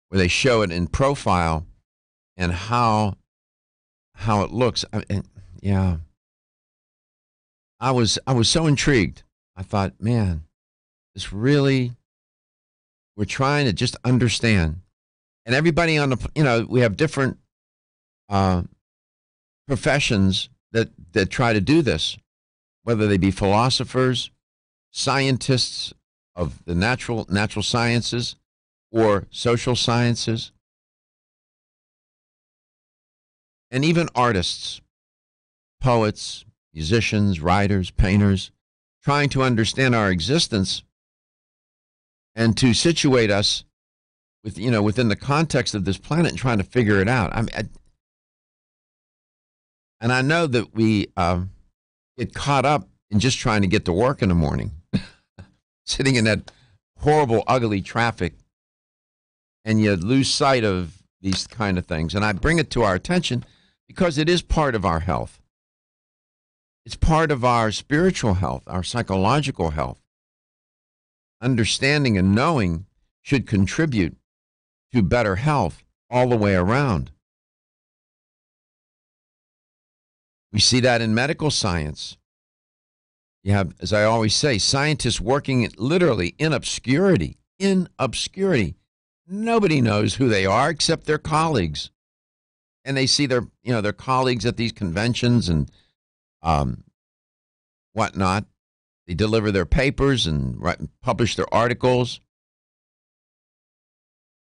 where they show it in profile and how it looks. Yeah, I was so intrigued. I thought, man, this really, we're trying to just understand. And everybody on the, we have different professions that try to do this, whether they be philosophers, scientists of the natural sciences, or social sciences, and even artists, poets, musicians, writers, painters, trying to understand our existence and to situate us with, within the context of this planet and trying to figure it out. And I know that we get caught up in just trying to get to work in the morning, sitting in that horrible, ugly traffic, and you lose sight of these kind of things. And I bring it to our attention because it is part of our health. It's part of our spiritual health, our psychological health. Understanding and knowing should contribute to better health all the way around. We see that in medical science. You have, as I always say, scientists working literally in obscurity. In obscurity. Nobody knows who they are except their colleagues. And they see their colleagues at these conventions and whatnot. They deliver their papers and publish their articles.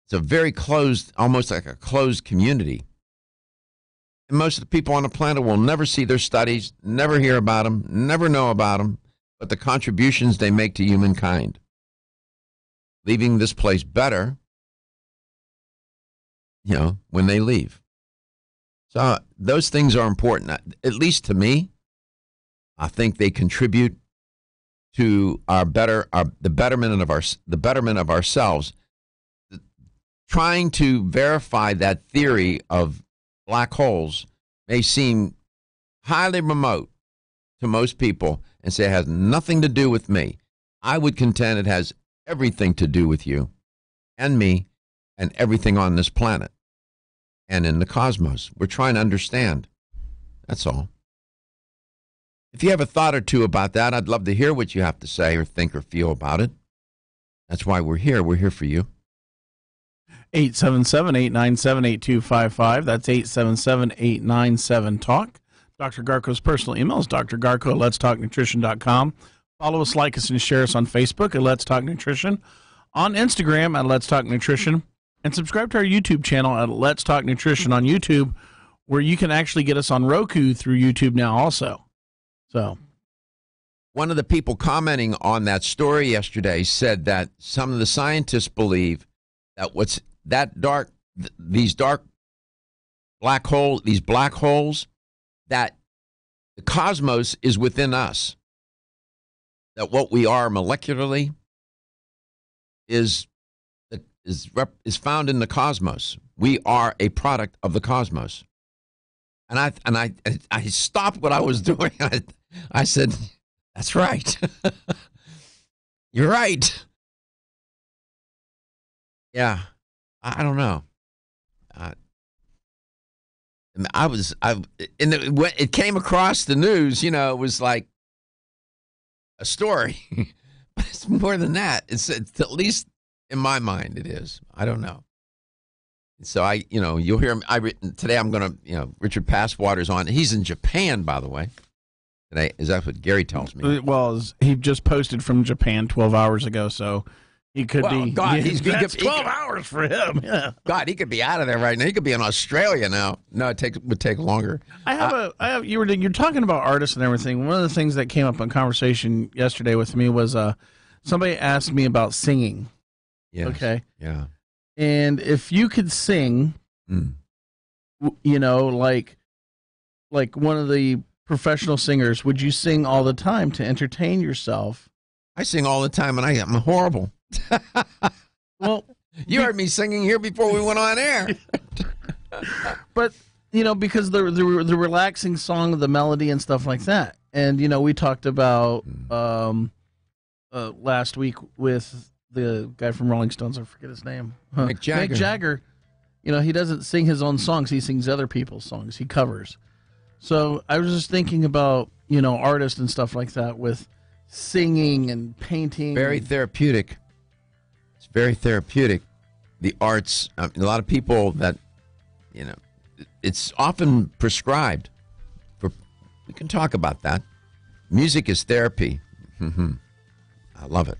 It's a very closed, almost like a closed community. And most of the people on the planet will never see their studies, never hear about them, never know about them, but the contributions they make to humankind, leaving this place better, when they leave. So those things are important, at least to me. I think they contribute to the betterment of ourselves. Trying to verify that theory of black holes may seem highly remote to most people and say it has nothing to do with me. I would contend it has everything to do with you and me and everything on this planet and in the cosmos. We're trying to understand. That's all. If you have a thought or two about that, I'd love to hear what you have to say or think or feel about it. That's why we're here. We're here for you. 877-897-8255. That's 877-897-TALK. Dr. Garko's personal email is drgarko at letstalknutrition.com. Follow us, like us, and share us on Facebook at Let's Talk Nutrition, on Instagram at Let's Talk Nutrition, and subscribe to our YouTube channel at Let's Talk Nutrition on YouTube, where you can actually get us on Roku through YouTube now also. So, one of the people commenting on that story yesterday said that some of the scientists believe that these dark black holes, that the cosmos is within us. That what we are molecularly is found in the cosmos. We are a product of the cosmos. And I stopped what I was doing. I said, "That's right. You're right." Yeah, I don't know. It came across the news. It was like a story, but it's more than that. It's at least in my mind, it is. I don't know. So you'll hear him. Today I'm going to, Richard Passwater's on. He's in Japan, by the way. Today, is that what Gary tells me? Well, he just posted from Japan 12 hours ago, so he could be. God, that's 12 hours for him. Yeah. God, he could be out of there right now. He could be in Australia now. No, would take longer. You're talking about artists and everything. One of the things that came up in conversation yesterday with me was somebody asked me about singing. Yes. Okay. Yeah. And if you could sing, like one of the professional singers, would you sing all the time to entertain yourself? I sing all the time, and I'm horrible. Well, you heard me singing here before we went on air. But, because the relaxing song, the melody and stuff like that. And, we talked about last week with the guy from Rolling Stones. I forget his name. Mick Jagger. Mick Jagger. You know, he doesn't sing his own songs. He sings other people's songs. He covers. So I was just thinking about, you know, artists and stuff like that with singing and painting. Very therapeutic. It's very therapeutic. The arts, a lot of people that, you know, it's often prescribed. We can talk about that. Music is therapy. I love it.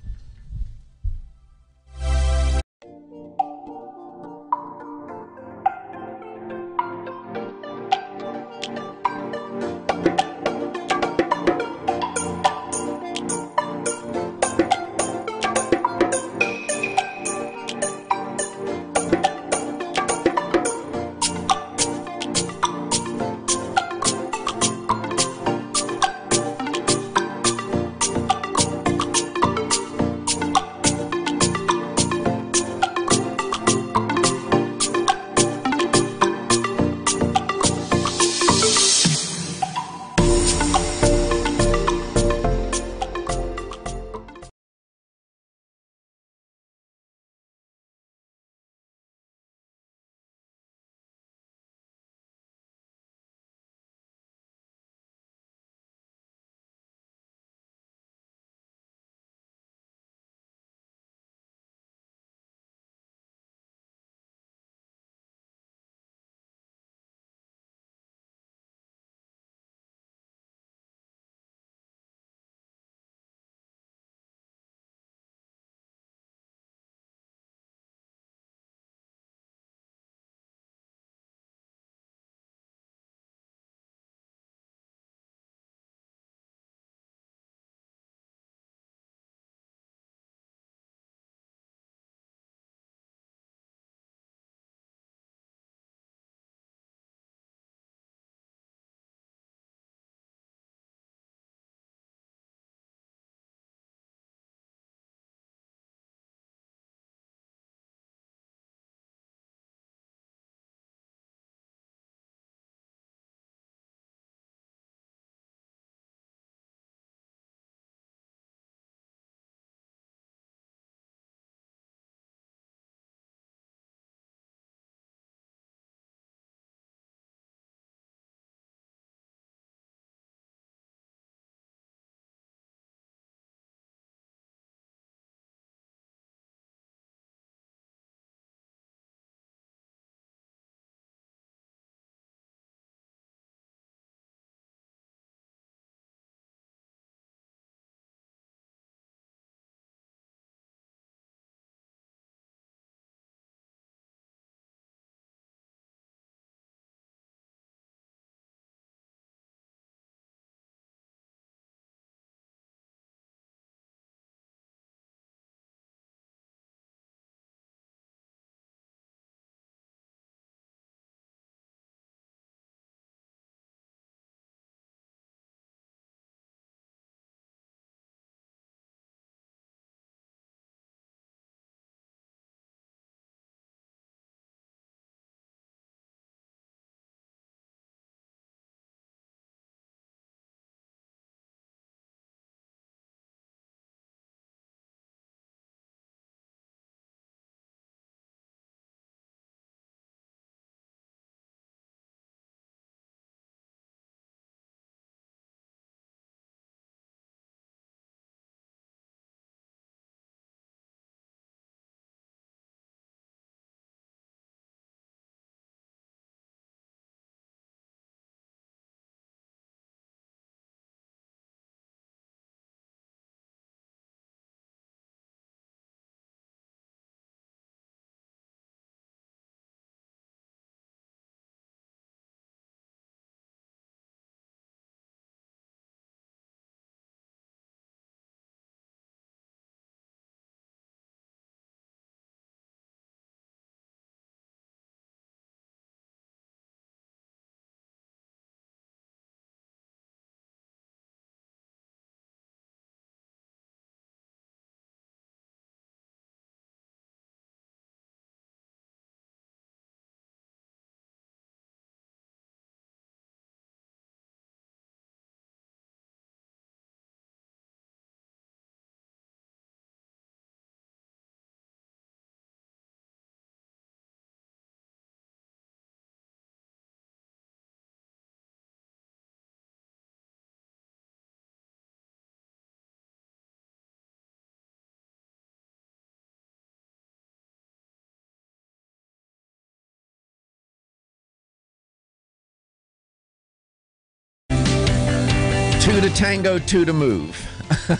Two to tango, two to move.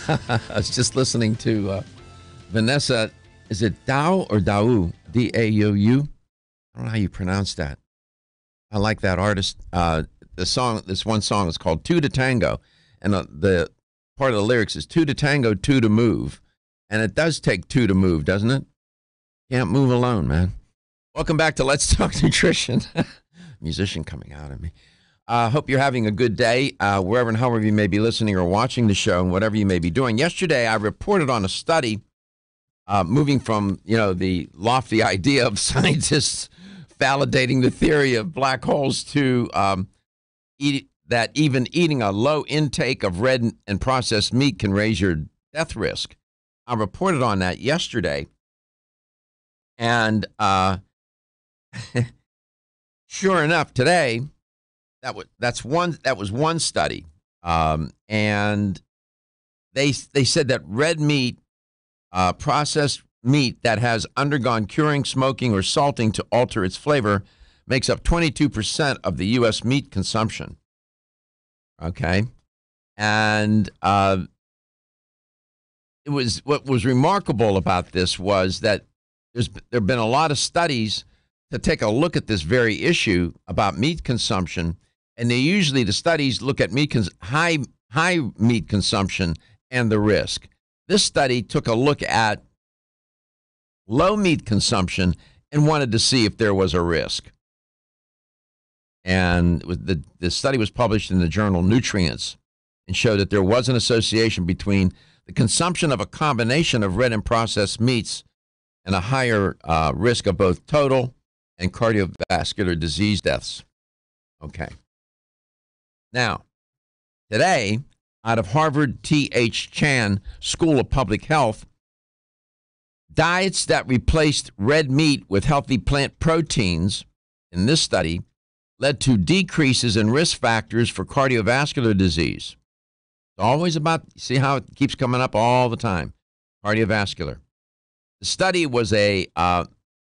I was just listening to Vanessa. Is it Dao or Dau? D-A-U-U? I don't know how you pronounce that. I like that artist. This one song is called Two to Tango. And the part of the lyrics is two to tango, two to move. And it does take two to move, doesn't it? Can't move alone, man. Welcome back to Let's Talk Nutrition. Musician coming out of me. Hope you're having a good day, wherever and however you may be listening or watching the show and whatever you may be doing. Yesterday, I reported on a study moving from, the lofty idea of scientists validating the theory of black holes to that even eating a low intake of red and processed meat can raise your death risk. I reported on that yesterday. And sure enough, today, that was one study, and they said that red meat, processed meat that has undergone curing, smoking, or salting to alter its flavor, makes up 22% of the U.S. meat consumption. Okay, and what was remarkable about this was that there have been a lot of studies to take a look at this very issue about meat consumption. And the studies look at high meat consumption and the risk. This study took a look at low meat consumption and wanted to see if there was a risk. And the study was published in the journal Nutrients and showed that there was an association between the consumption of a combination of red and processed meats and a higher risk of both total and cardiovascular disease deaths. Okay. Now, today, out of Harvard T.H. Chan School of Public Health, diets that replaced red meat with healthy plant proteins in this study led to decreases in risk factors for cardiovascular disease. It's always about, see how it keeps coming up all the time, cardiovascular. The study was a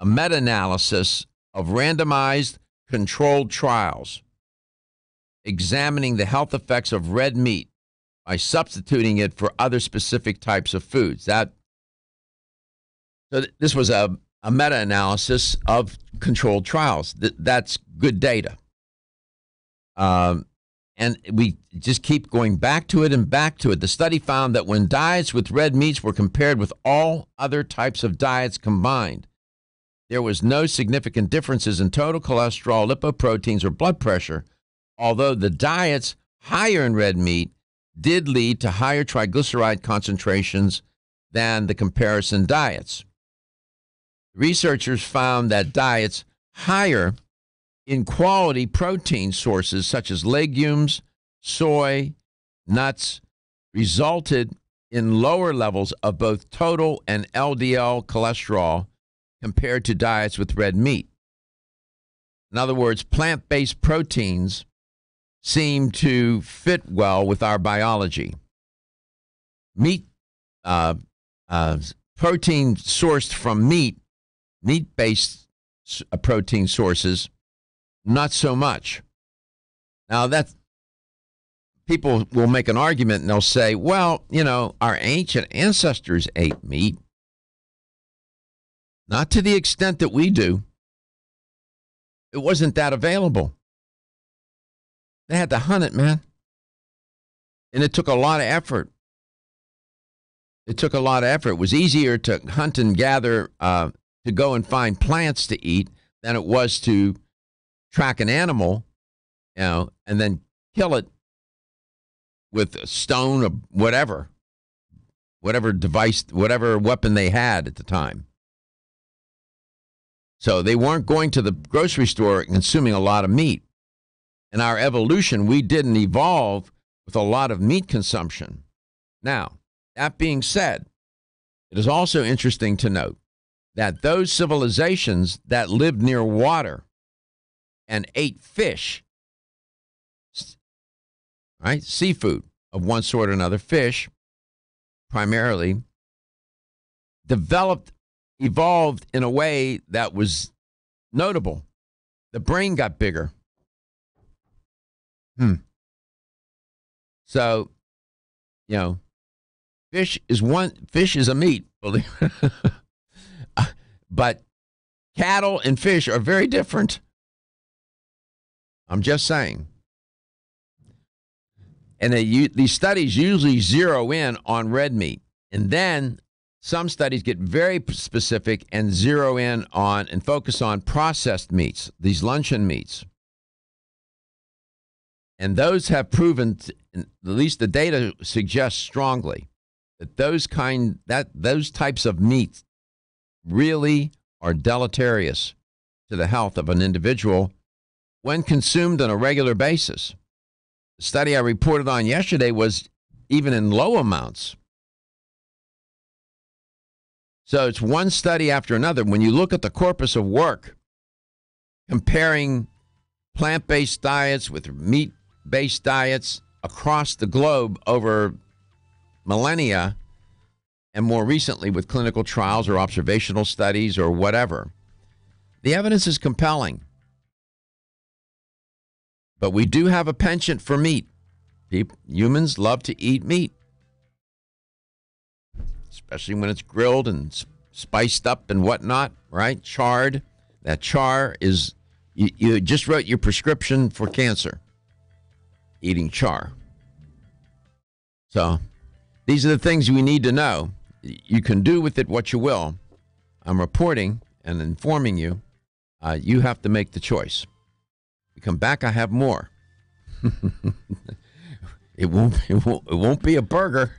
meta-analysis of randomized controlled trials examining the health effects of red meat by substituting it for other specific types of foods. This was a meta-analysis of controlled trials. That's good data. And we just keep going back to it and back to it. The study found that when diets with red meats were compared with all other types of diets combined, there was no significant differences in total cholesterol, lipoproteins, or blood pressure, although the diets higher in red meat did lead to higher triglyceride concentrations than the comparison diets. Researchers found that diets higher in quality protein sources such as legumes, soy, nuts, resulted in lower levels of both total and LDL cholesterol compared to diets with red meat. In other words, plant-based proteins seem to fit well with our biology. Meat, protein sourced from meat-based protein sources, not so much. Now, that people will make an argument and they'll say, well, our ancient ancestors ate meat. Not to the extent that we do. It wasn't that available. They had to hunt it, man. And it took a lot of effort. It was easier to hunt and gather, to go and find plants to eat than it was to track an animal, and then kill it with a stone or whatever device, whatever weapon they had at the time. So they weren't going to the grocery store and consuming a lot of meat. In our evolution, we didn't evolve with a lot of meat consumption. Now, that being said, it is also interesting to note that those civilizations that lived near water and ate fish, right, seafood of one sort or another, fish primarily, evolved in a way that was notable. The brain got bigger. So you know, fish is a meat, but cattle and fish are very different. I'm just saying. And these studies usually zero in on red meat. And then some studies get very specific and zero in on and focus on processed meats, these luncheon meats. And those have proven, at least the data suggests strongly, that those types of meats really are deleterious to the health of an individual when consumed on a regular basis. The study I reported on yesterday was even in low amounts. So it's one study after another. When you look at the corpus of work, comparing plant-based diets with meat-based diets across the globe over millennia, and more recently with clinical trials or observational studies or whatever, the evidence is compelling. But we do have a penchant for meat. Humans love to eat meat, especially when it's grilled and spiced up and whatnot, right? Charred. That char is, you just wrote your prescription for cancer, eating char. So these are the things we need to know. You can do with it what you will. I'm reporting and informing you. You have to make the choice. We come back, I have more. It won't be a burger.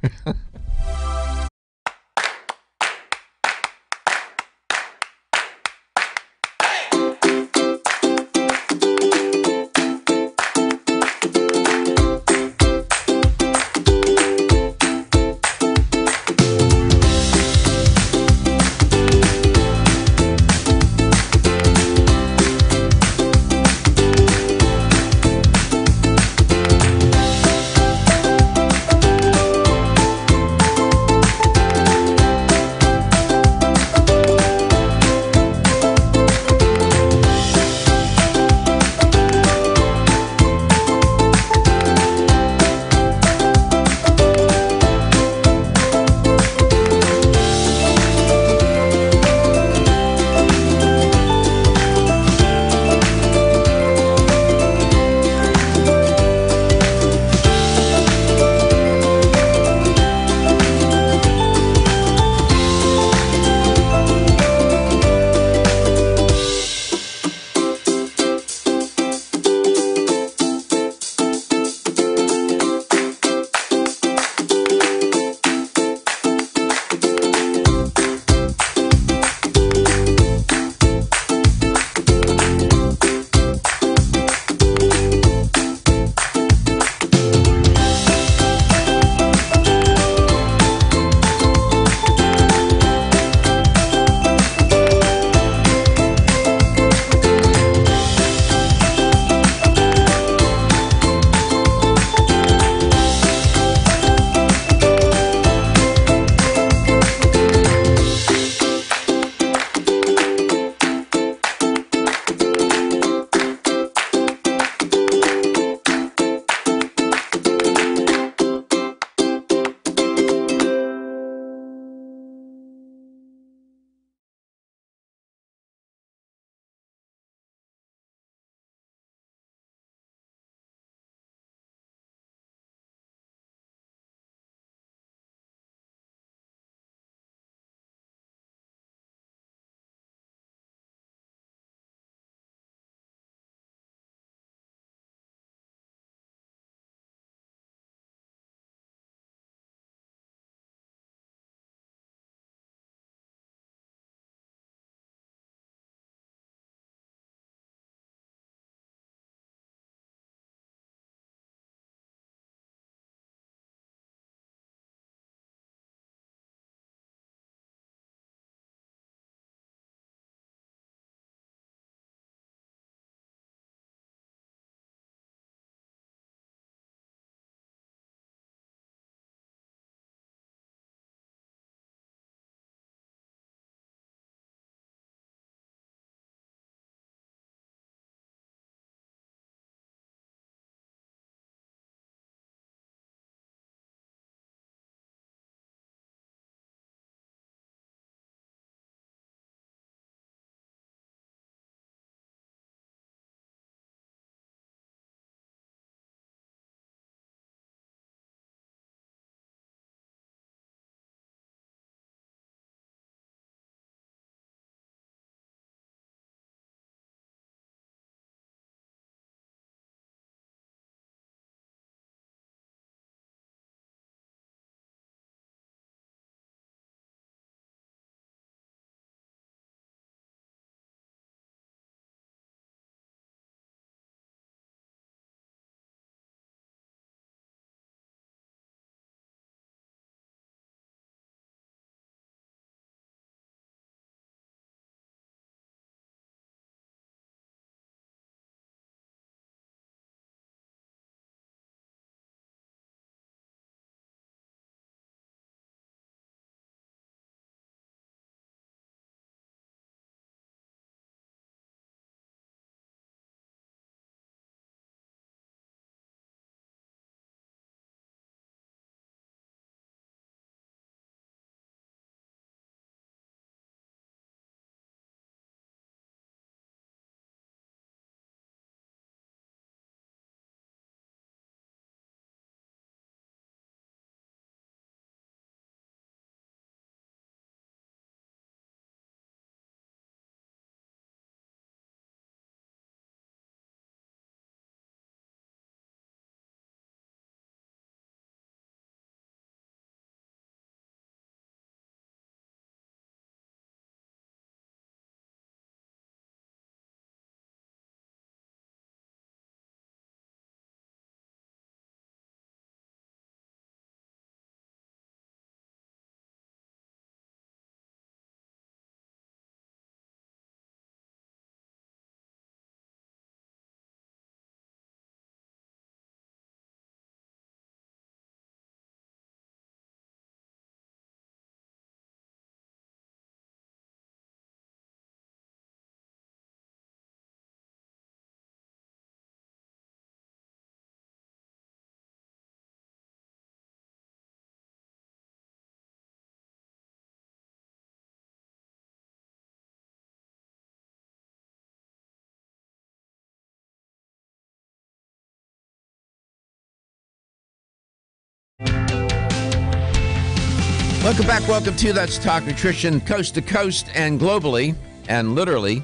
Welcome back. Welcome to Let's Talk Nutrition, coast to coast and globally and literally.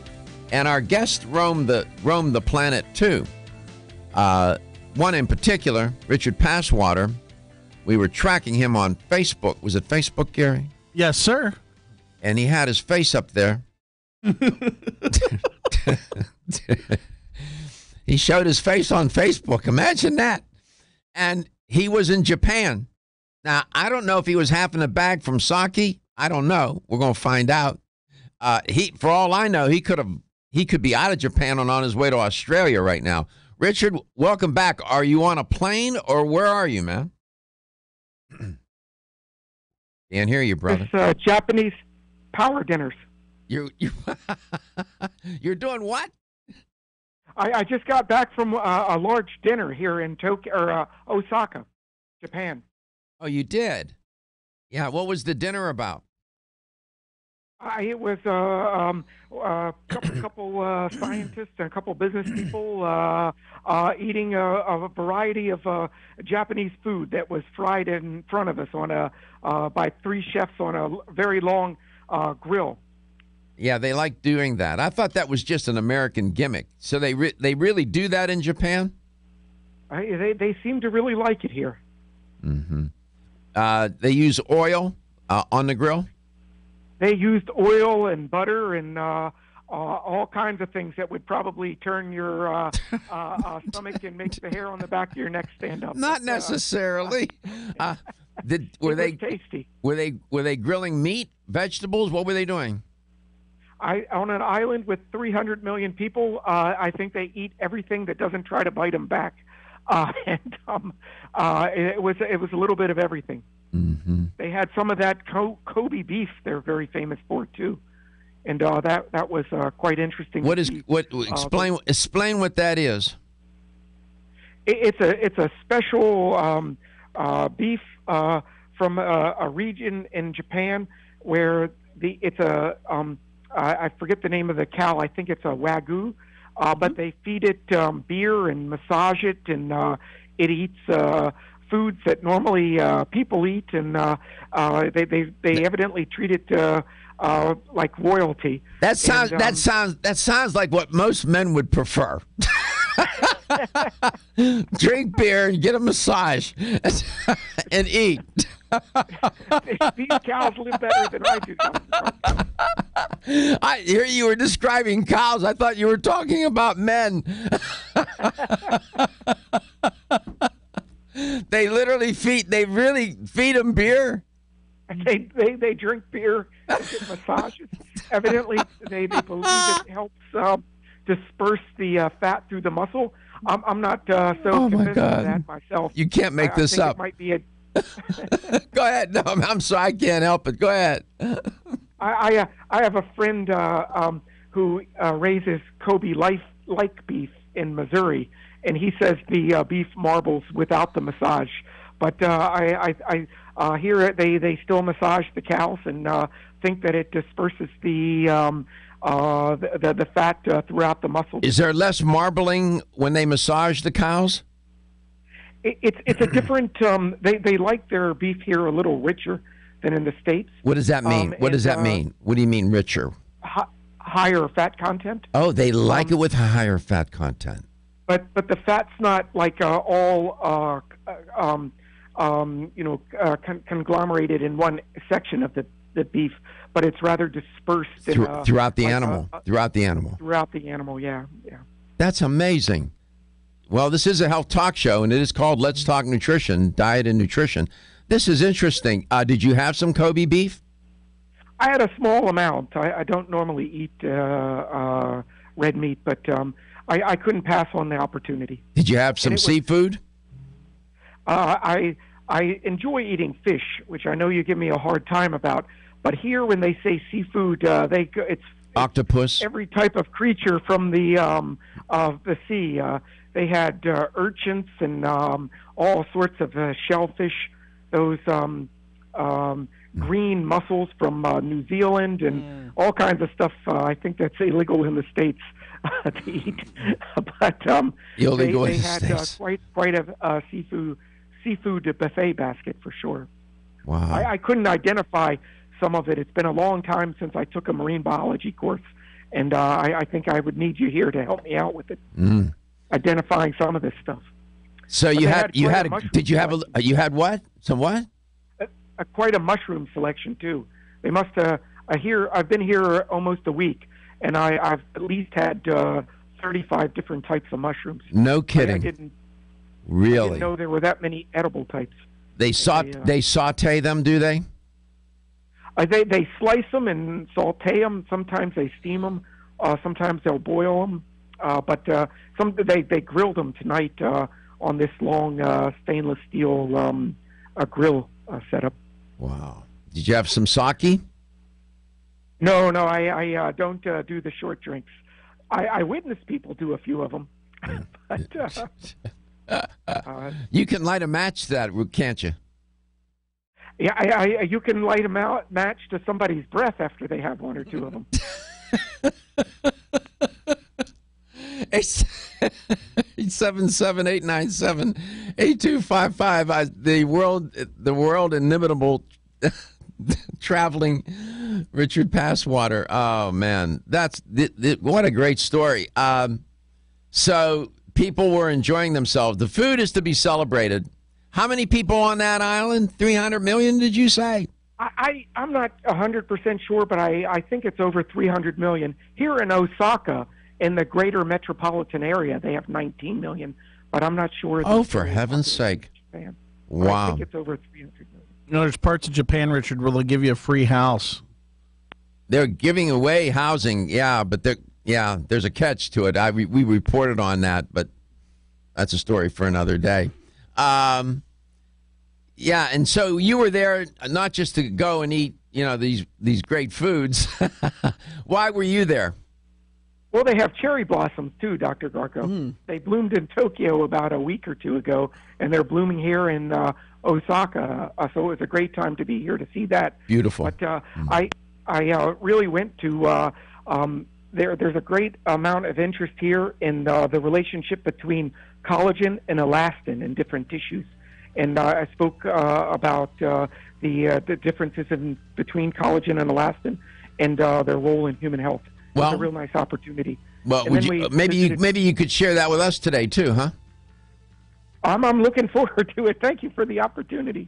And our guests roam the planet too. One in particular, Richard Passwater. We were tracking him on Facebook. Was it Facebook, Gary? Yes, sir. And he had his face up there. He showed his face on Facebook. Imagine that. And he was in Japan. Now, I don't know if he was having a bag from sake. I don't know. We're going to find out. For all I know, he could be out of Japan and on his way to Australia right now. Richard, welcome back. Are you on a plane or where are you, man? Can't hear you, brother. It's Japanese power dinners. You're doing what? I just got back from a large dinner here in Tokyo or Osaka, Japan. Oh, you did? Yeah. What was the dinner about? It was a couple scientists and a couple business people eating a variety of Japanese food that was fried in front of us by three chefs on a very long grill. Yeah, they like doing that. I thought that was just an American gimmick. So they really do that in Japan? They seem to really like it here. Mm-hmm. They use oil on the grill? They used oil and butter and all kinds of things that would probably turn your stomach and make the hair on the back of your neck stand up. Not necessarily. Were they tasty? Were they grilling meat, vegetables? What were they doing? On an island with 300 million people, I think they eat everything that doesn't try to bite them back, it was a little bit of everything. Mm-hmm. They had some of that Kobe beef they're very famous for too, and that was quite interesting. Explain what that is. It's a special beef from a region in Japan where I forget the name of the cow. I think it's a Wagyu, but they feed it beer and massage it, and it eats foods that normally people eat, and they evidently treat it like royalty. That sounds like what most men would prefer. Drink beer and get a massage and eat. These cows live better than I do. I hear you were describing cows. I thought you were talking about men. They really feed them beer. They drink beer and get massages. Evidently, they believe it helps disperse the fat through the muscle. I'm not so convinced of that myself. You can't make this I think up. It might be a Go ahead. No, I'm sorry. I can't help it. Go ahead. I have a friend who raises Kobe like beef in Missouri, and he says the beef marbles without the massage. But I hear they still massage the cows and think that it disperses the fat throughout the muscle. Is there less marbling when they massage the cows? It's a different. They like their beef here a little richer than in the States. What does that mean? What does that mean? What do you mean richer? Higher fat content. Oh, they like it with higher fat content. But the fat's not like all conglomerated in one section of the beef, but it's rather dispersed throughout the animal. Throughout the animal, yeah. That's amazing. Well, this is a health talk show, and it is called Let's Talk Nutrition, Diet and Nutrition. This is interesting. Did you have some Kobe beef? I had a small amount. I don't normally eat red meat, but I couldn't pass on the opportunity. Did you have some seafood? I enjoy eating fish, which I know you give me a hard time about. But here, when they say seafood, it's octopus, every type of creature from the sea. They had urchins and all sorts of shellfish, those green mussels from New Zealand, and all kinds of stuff. I think that's illegal in the States to eat. But they had quite a seafood buffet basket for sure. Wow. I couldn't identify some of it. It's been a long time since I took a marine biology course, and I think I would need you here to help me out with it, identifying some of this stuff. So But you they had did you have a you had what? Some what? Quite a mushroom selection too. They must. I've been here almost a week, and I've at least had 35 different types of mushrooms. No kidding. I didn't Really? know there were that many edible types. They saute them, do they? They slice them and saute them. Sometimes they steam them. Sometimes they'll boil them. But they grilled them tonight on this long stainless steel grill setup. Wow. Did you have some sake? No, I don't do the short drinks. I witnessed people do a few of them. But, You can light a match to that, can't you? yeah, you can light a match to somebody's breath after they have one or two of them. 877-897-8255. The world inimitable traveling Richard Passwater. Oh man, that's what a great story. So people were enjoying themselves. The food is to be celebrated. How many people on that island? 300 million, did you say? I'm not 100% sure, but I think it's over 300 million. Here in Osaka, in the greater metropolitan area, they have 19 million, but I'm not sure. Oh, for heaven's sake. Japan. Wow. I think it's over 300 million. You know, there's parts of Japan, Richard, where they'll give you a free house. They're giving away housing, yeah, but there's a catch to it. We reported on that, but that's a story for another day. Yeah, and so you were there not just to go and eat, these great foods. Why were you there? Well, they have cherry blossoms too, Dr. Garko. They bloomed in Tokyo about a week or two ago, and they're blooming here in Osaka. So it was a great time to be here to see that. Beautiful. But I really went to. There's a great amount of interest here in the relationship between collagen and elastin in different tissues, and I spoke about the differences between collagen and elastin and their role in human health. Well, it's a real nice opportunity. Well, maybe you could share that with us today too, huh? I'm looking forward to it. Thank you for the opportunity.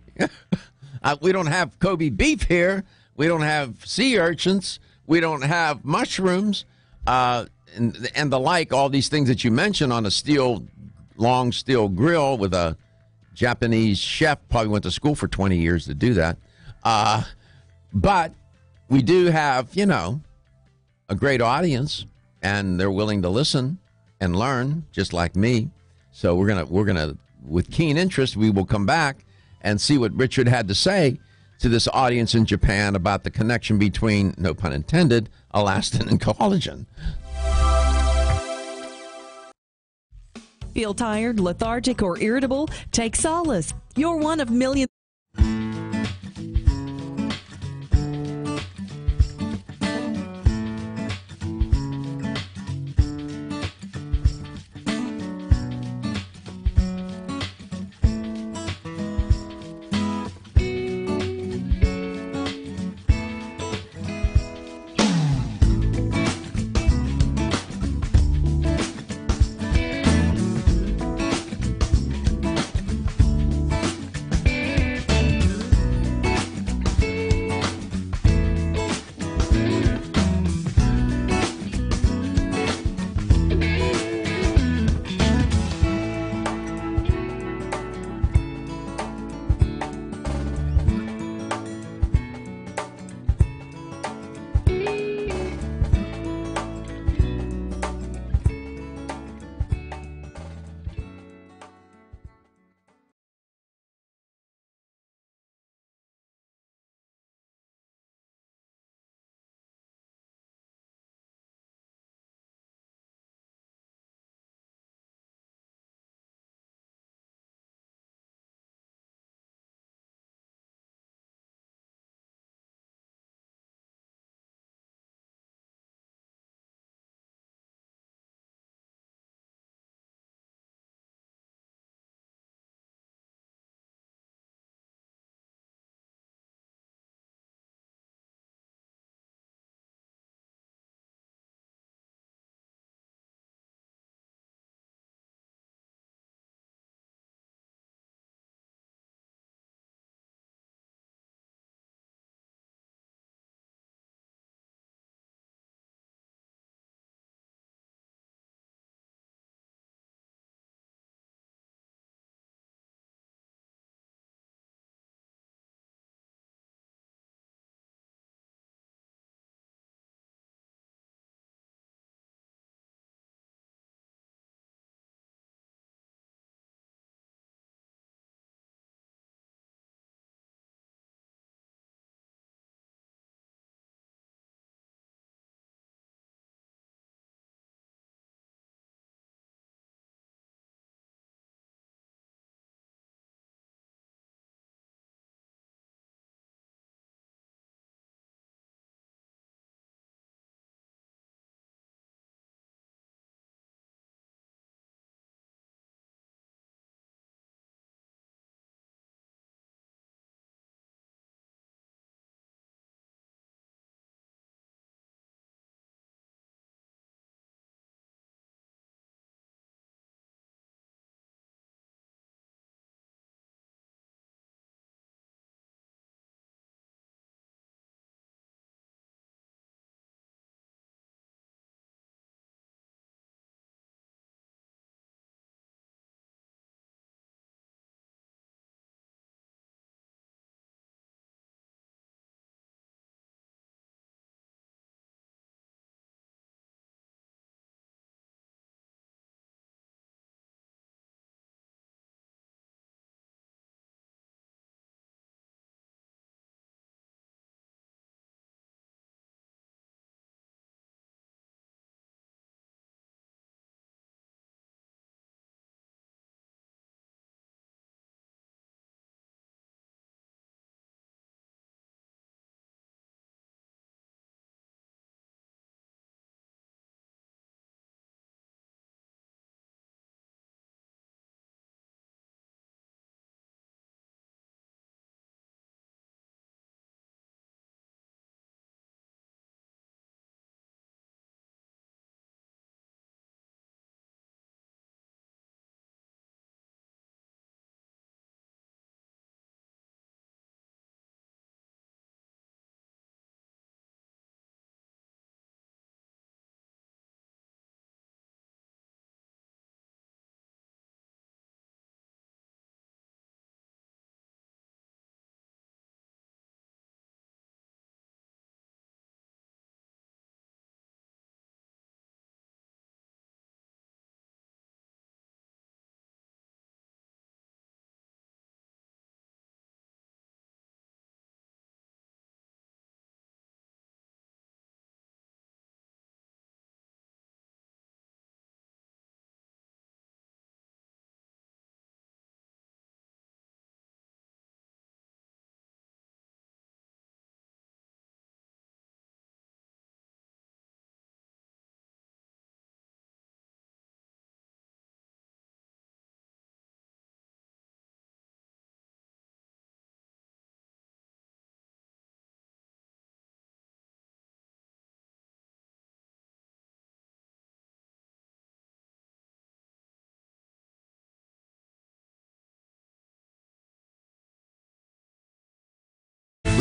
We don't have Kobe beef here. We don't have sea urchins. We don't have mushrooms and the like. All these things that you mentioned on a long steel grill with a Japanese chef. Probably went to school for 20 years to do that. But we do have, a great audience, and they're willing to listen and learn, just like me. So we're gonna, with keen interest, we will come back and see what Richard had to say to this audience in Japan about the connection between, no pun intended, elastin and collagen. Feel tired, lethargic, or irritable? Take solace. You're one of millions.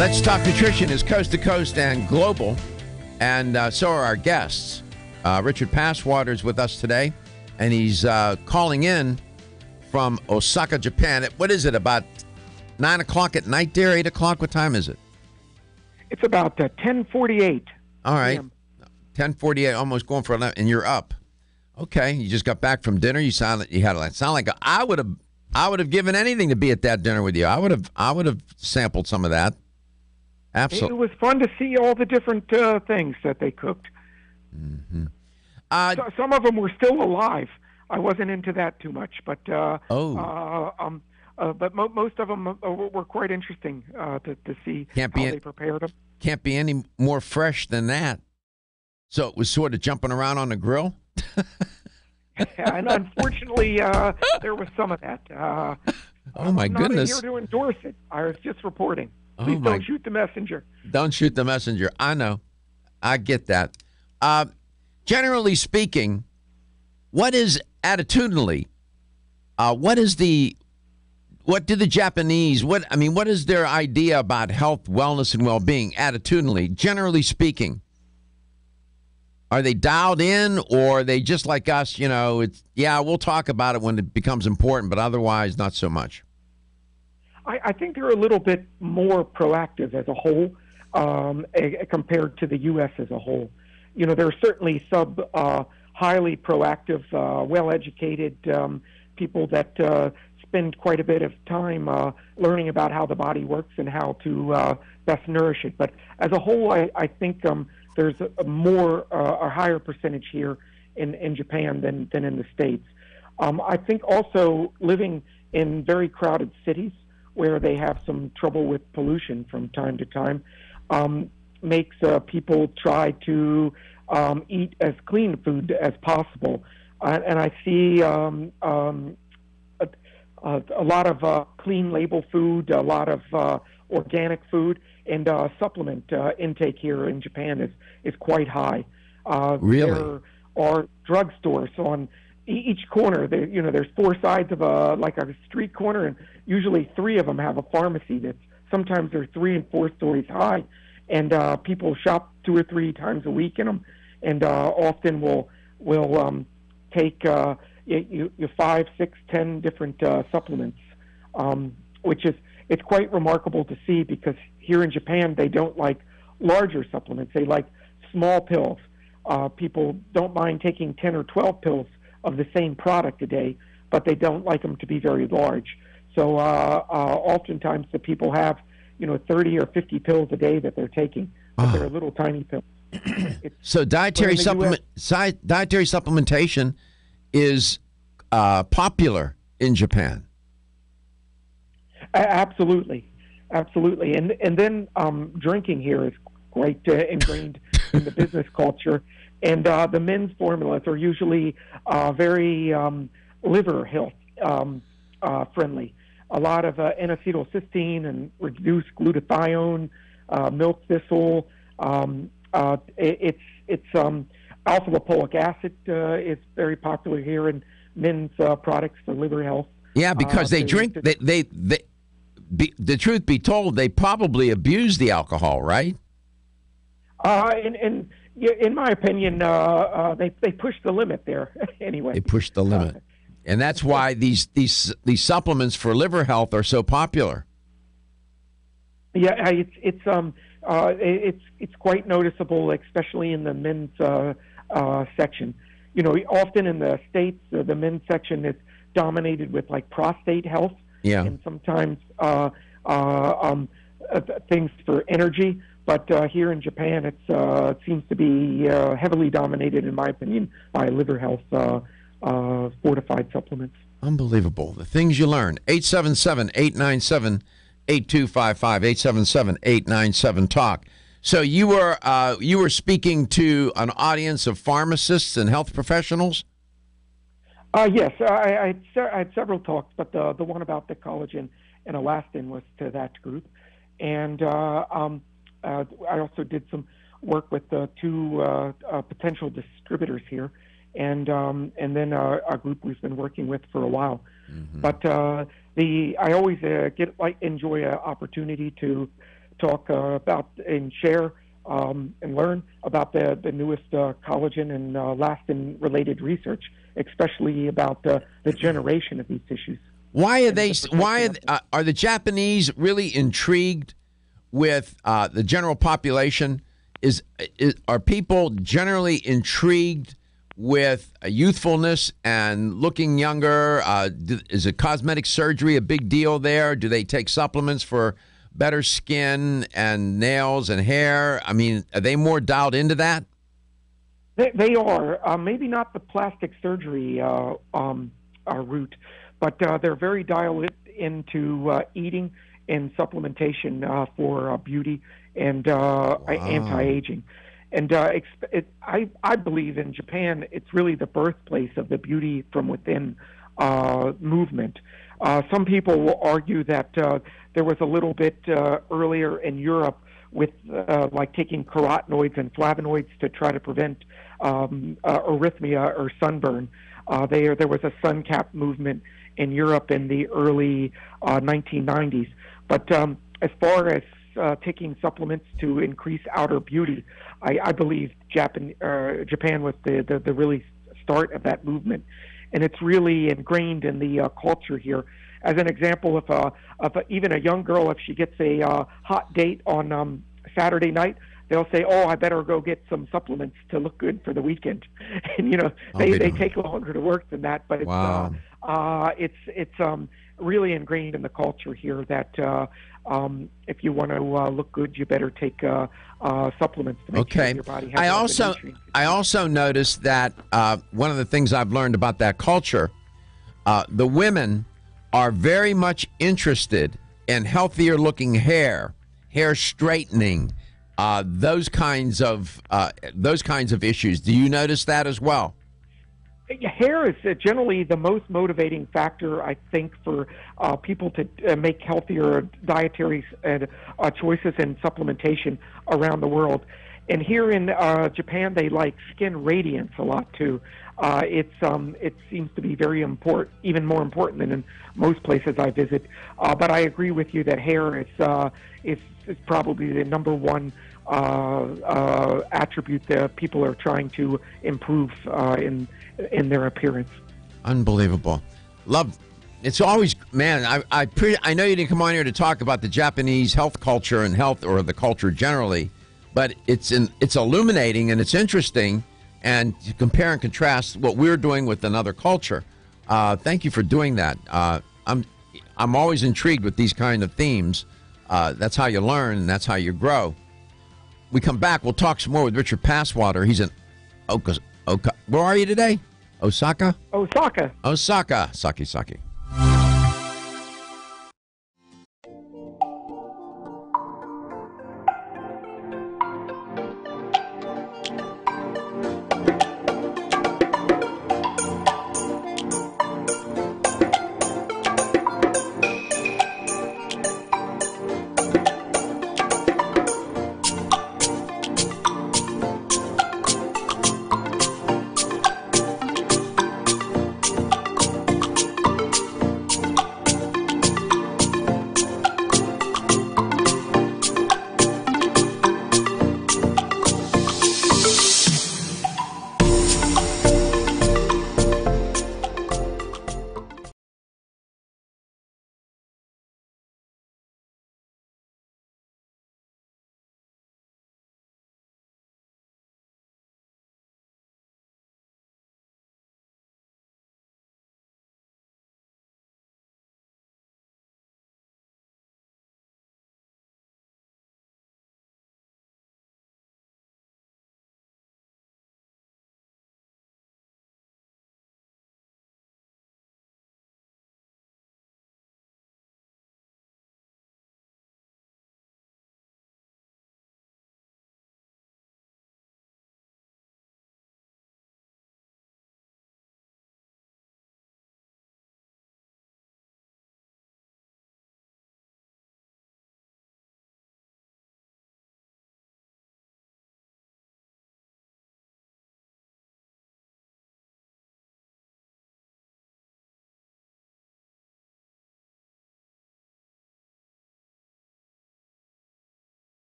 Let's Talk Nutrition is coast to coast and global, and so are our guests. Richard Passwater is with us today, and he's calling in from Osaka, Japan. What is it, about 9 o'clock at night there, 8 o'clock? What time is it? It's about 10:48. All right, 10:48, almost going for 11, and you're up. Okay, you just got back from dinner. You sound like I would have given anything to be at that dinner with you. I would have sampled some of that. Absolutely. It was fun to see all the different things that they cooked. Mm-hmm. Some of them were still alive. I wasn't into that too much, but most of them were quite interesting to see how they prepared them. Can't be any more fresh than that. So it was sort of jumping around on the grill? And unfortunately, there was some of that. Oh, my goodness. I'm not here to endorse it. I was just reporting. Please don't shoot the messenger. Don't shoot the messenger. I know. I get that. Generally speaking, what is attitudinally? What do the Japanese? What is their idea about health, wellness, and well-being? Attitudinally, generally speaking, are they dialed in, or are they just like us? We'll talk about it when it becomes important, but otherwise, not so much. I think they're a little bit more proactive as a whole compared to the U.S. as a whole. There are certainly highly proactive, well-educated people that spend quite a bit of time learning about how the body works and how to best nourish it. But as a whole, I think there's a higher percentage here in Japan than in the States. I think also living in very crowded cities where they have some trouble with pollution from time to time makes people try to eat as clean food as possible. And I see a lot of clean label food, a lot of organic food, and supplement intake here in Japan is quite high. Really? There are drugstores on each corner. There's four sides of a street corner, and usually three of them have a pharmacy that's sometimes they're 3 and 4 stories high, and people shop 2 or 3 times a week in them, and often will take 5, 6, 10 different supplements, which it's quite remarkable to see, because here in Japan they don't like larger supplements. They like small pills. People don't mind taking 10 or 12 pills of the same product a day, but they don't like them to be very large. So oftentimes the people have 30 or 50 pills a day that they're taking, but they're little tiny pills. So dietary supplementation is popular in Japan. Absolutely, and then drinking here is quite ingrained in the business culture, and the men's formulas are usually very liver health friendly. A lot of N-acetylcysteine and reduced glutathione, milk thistle. It's alpha-lipoic acid is very popular here in men's products for liver health. Yeah, because they drink. The truth be told, they probably abuse the alcohol, right? In my opinion, they push the limit there. Anyway, they push the limit, and that's why these supplements for liver health are so popular. Yeah, it's quite noticeable, especially in the men's section. Often in the States, the men's section is dominated with like prostate health, and sometimes things for energy. But here in Japan, it seems to be heavily dominated, in my opinion, by liver health fortified supplements. Unbelievable. The things you learn. 877-897-8255, 877-897-TALK. So you were speaking to an audience of pharmacists and health professionals? Yes, I had several talks, but the one about the collagen and elastin was to that group. And I also did some work with 2 potential distributors here, and then a group we've been working with for a while. Mm-hmm. But I always enjoy an opportunity to talk about and share and learn about the newest collagen and elastin-related research, especially about the generation of these tissues. Why are they? Are the Japanese really intrigued with the general population? Are people generally intrigued with youthfulness and looking younger? Is a cosmetic surgery a big deal there? Do they take supplements for better skin and nails and hair? I mean, are they more dialed into that? They are. Maybe not the plastic surgery route, but they're very dialed into eating and supplementation for beauty and anti-aging. And I believe in Japan, it's really the birthplace of the beauty from within movement. Some people will argue that there was a little bit earlier in Europe with like taking carotenoids and flavonoids to try to prevent erythema or sunburn. There was a sun cap movement in Europe in the early 1990s. But as far as taking supplements to increase outer beauty, I believe Japan was the really start of that movement, and it's really ingrained in the culture here. As an example, if even a young girl, if she gets a hot date on Saturday night, they'll say, "Oh, I better go get some supplements to look good for the weekend." And they take longer to work than that, but it's really ingrained in the culture here that if you want to look good, you better take supplements to make sure your body has all the nutrients. I also noticed that one of the things I've learned about that culture, the women are very much interested in healthier looking hair straightening, those kinds of issues. Do you notice that as well? Hair is generally the most motivating factor, I think, for people to make healthier dietary choices and supplementation around the world. And here in Japan, they like skin radiance a lot too. It seems to be very important, even more important than in most places I visit. But I agree with you that hair is probably the number one attribute that people are trying to improve in their appearance. Unbelievable. Love. It's always, man, I know you didn't come on here to talk about the Japanese health culture and health or the culture generally, but it's illuminating and it's interesting, and to compare and contrast what we're doing with another culture. Thank you for doing that. I'm always intrigued with these kind of themes. That's how you learn, and that's how you grow. We come back, we'll talk some more with Richard Passwater. He's in where are you today? Osaka? Osaka. Saki.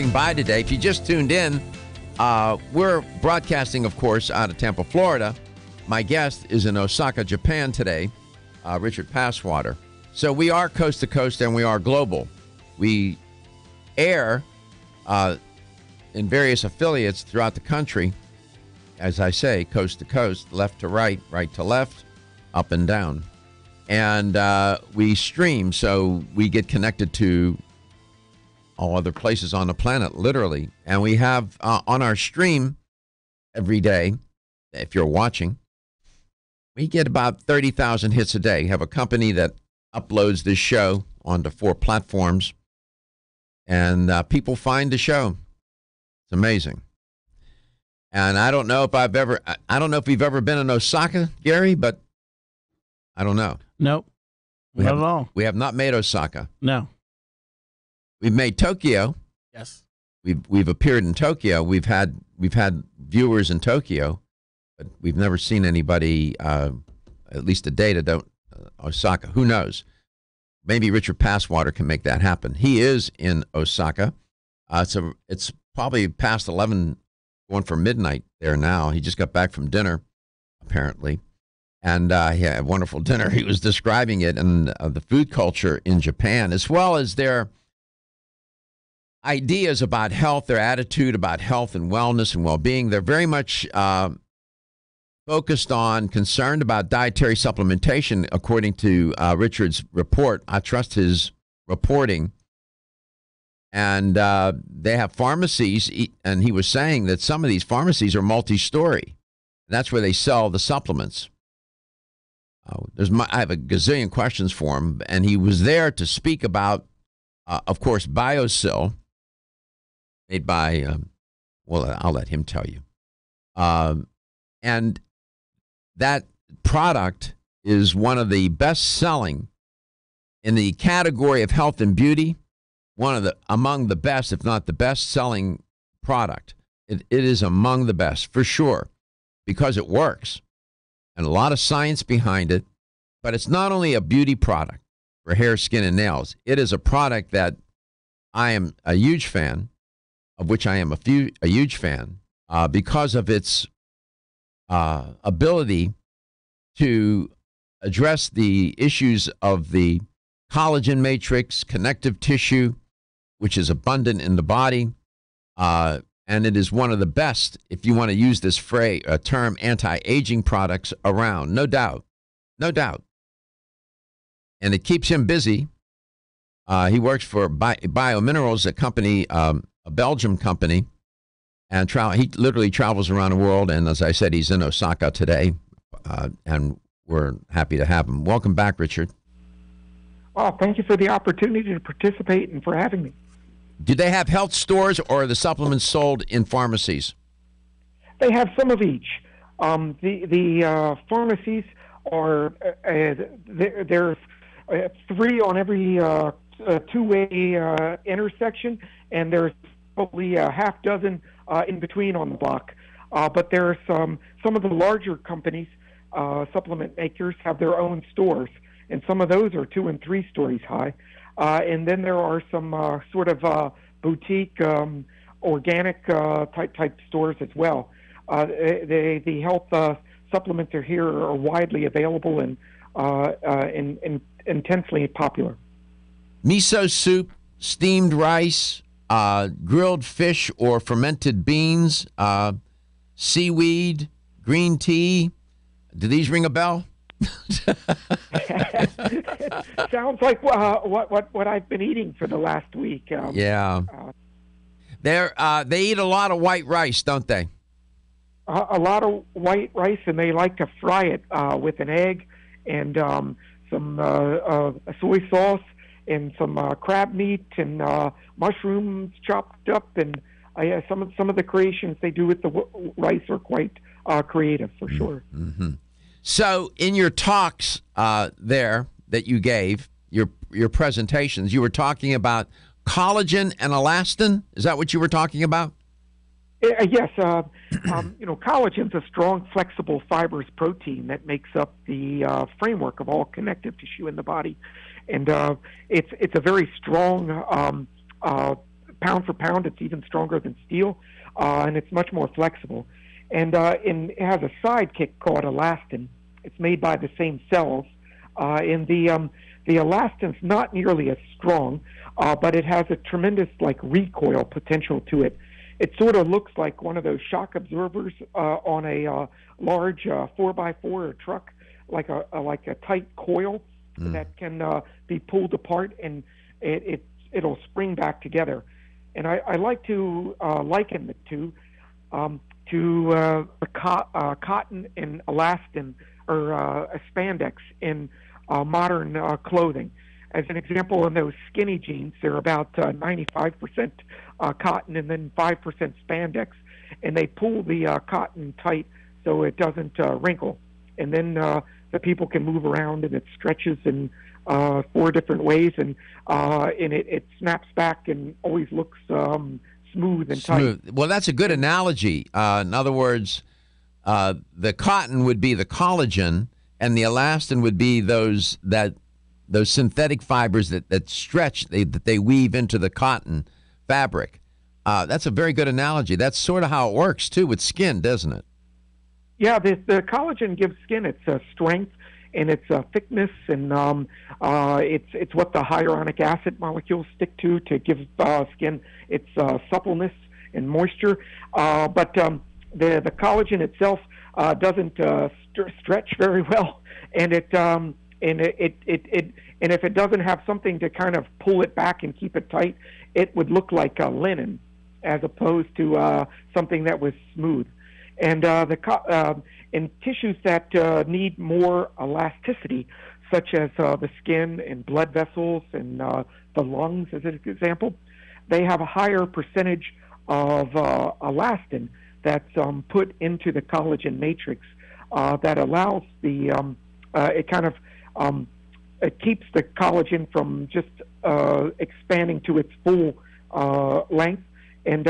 stopping by today. If you just tuned in, we're broadcasting, of course, out of Tampa, Florida. My guest is in Osaka, Japan today, Richard Passwater. So we are coast to coast and we are global. We air in various affiliates throughout the country, as I say, coast to coast, left to right, right to left, up and down. And we stream, so we get connected to all other places on the planet, literally. And we have on our stream every day, if you're watching, we get about 30,000 hits a day. We have a company that uploads this show onto 4 platforms, and people find the show. It's amazing. And I don't know if we've ever been in Osaka, Gary, but I don't know. Nope. Not at all. We have not made Osaka. No. We've made Tokyo. Yes. We've appeared in Tokyo. We've had viewers in Tokyo, but we've never seen anybody, at least the data don't, Osaka. Who knows? Maybe Richard Passwater can make that happen. He is in Osaka. It's probably past 11, going for midnight there now. He just got back from dinner, apparently. And he had a wonderful dinner. He was describing it and the food culture in Japan, as well as their ideas about health, their attitude about health and wellness and well-being. They're very much focused on, concerned about dietary supplementation, according to Richard's report. I trust his reporting. And they have pharmacies, and he was saying that some of these pharmacies are multi-story. That's where they sell the supplements. I have a gazillion questions for him, and he was there to speak about, of course, BioSil, made by, I'll let him tell you. And that product is one of the best-selling in the category of health and beauty, among the best, if not the best-selling product. It is among the best, for sure, because it works. And a lot of science behind it, but it's not only a beauty product for hair, skin, and nails. It is a product that I am a huge fan, of which I am a huge fan, because of its ability to address the issues of the collagen matrix, connective tissue, which is abundant in the body, and it is one of the best, if you want to use this term, anti-aging products around, no doubt. No doubt. And it keeps him busy. He works for Biominerals, a company, a Belgium company, and he literally travels around the world. And as I said, he's in Osaka today, and we're happy to have him. Welcome back, Richard. Well, thank you for the opportunity to participate and for having me. Do they have health stores, or are the supplements sold in pharmacies? They have some of each. The pharmacies are there's 3 on every two-way intersection, and there's probably a half dozen in between on the block. But there's some of the larger companies, supplement makers, have their own stores, and some of those are 2 and 3 stories high. And then there are some sort of boutique, organic type stores as well. The health supplements are here are widely available and intensely popular. Miso soup, steamed rice, grilled fish or fermented beans, seaweed, green tea. Do these ring a bell? Sounds like what I've been eating for the last week. Yeah, they eat a lot of white rice, don't they? A lot of white rice, and they like to fry it with an egg and some soy sauce and some crab meat and mushrooms chopped up, and some of the creations they do with the rice are quite creative for sure. Mm-hmm. So, in your talks there that you gave, your presentations, you were talking about collagen and elastin. Is that what you were talking about? Yes. Collagen's a strong, flexible, fibrous protein that makes up the framework of all connective tissue in the body, and it's a very strong pound for pound, it's even stronger than steel, and it's much more flexible. And it has a sidekick called elastin. It's made by the same cells, and the elastin's not nearly as strong, but it has a tremendous recoil potential to it. It sort of looks like one of those shock absorbers on a large 4x4 truck, like a tight coil that can be pulled apart, and it'll spring back together. And I like to liken it to cotton and elastin or spandex in modern clothing. As an example, in those skinny jeans, they're about 95% cotton and then 5% spandex, and they pull the cotton tight so it doesn't wrinkle. And then the people can move around, and it stretches in 4 different ways, and it snaps back and always looks smooth and tight. Well, that's a good analogy. In other words, the cotton would be the collagen, and the elastin would be those synthetic fibers that stretch, that they weave into the cotton fabric. That's a very good analogy. That's sort of how it works, too, with skin, doesn't it? Yeah, the collagen gives skin its strength and its thickness, and it's what the hyaluronic acid molecules stick to give skin its suppleness and moisture. But the collagen itself doesn't stretch very well, and and if it doesn't have something to kind of pull it back and keep it tight, it would look like linen, as opposed to something that was smooth. And in tissues that need more elasticity, such as the skin and blood vessels and the lungs, as an example, they have a higher percentage of elastin that's put into the collagen matrix that allows it keeps the collagen from just expanding to its full length, and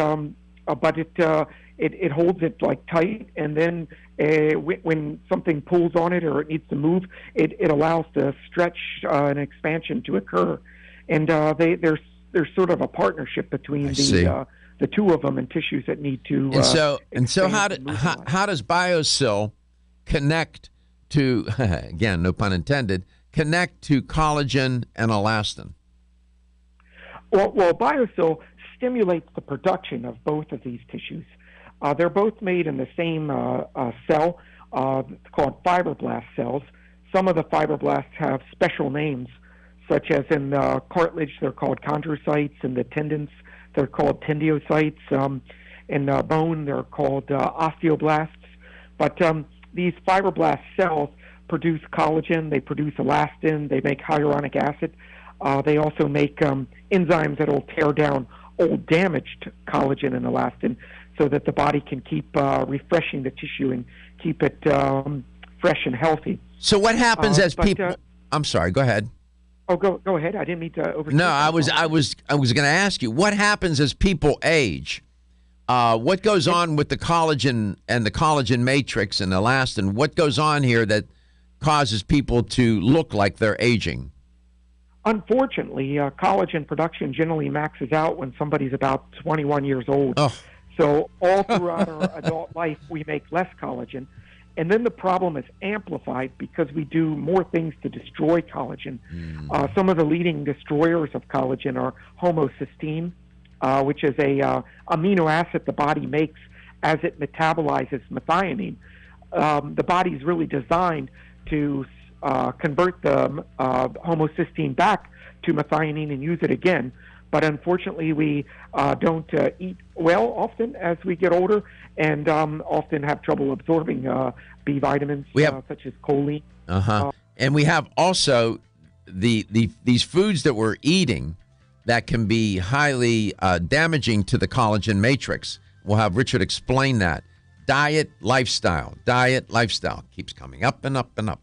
but it holds it tight, and then when something pulls on it or it needs to move, it allows the stretch and expansion to occur, and there's sort of a partnership between the two of them in tissues that need to. And so how does BioSil connect to, again, no pun intended, connect to collagen and elastin? Well, BioSil stimulates the production of both of these tissues. They're both made in the same cell called fibroblast cells. Some of the fibroblasts have special names, such as in the cartilage, they're called chondrocytes. In the tendons, they're called tendinocytes. In bone, they're called osteoblasts. But these fibroblast cells produce collagen, they produce elastin, they make hyaluronic acid. They also make enzymes that will tear down old damaged collagen and elastin so that the body can keep refreshing the tissue and keep it fresh and healthy. So what happens as people... I'm sorry, go ahead. Oh, go ahead. I didn't mean to overstep. No, I was going to ask you, what happens as people age? What goes on with the collagen and the collagen matrix and elastin? What goes on here that causes people to look like they're aging? Unfortunately, collagen production generally maxes out when somebody's about 21 years old. Oh. So all throughout our adult life, we make less collagen. And then the problem is amplified because we do more things to destroy collagen. Some of the leading destroyers of collagen are homocysteine, which is a amino acid the body makes as it metabolizes methionine. The body's really designed to convert the homocysteine back to methionine and use it again. But unfortunately, we don't eat well often as we get older, and often have trouble absorbing B vitamins such as choline. And we have also these foods that we're eating that can be highly damaging to the collagen matrix. We'll have Richard explain that. Diet, lifestyle. Keeps coming up and up and up.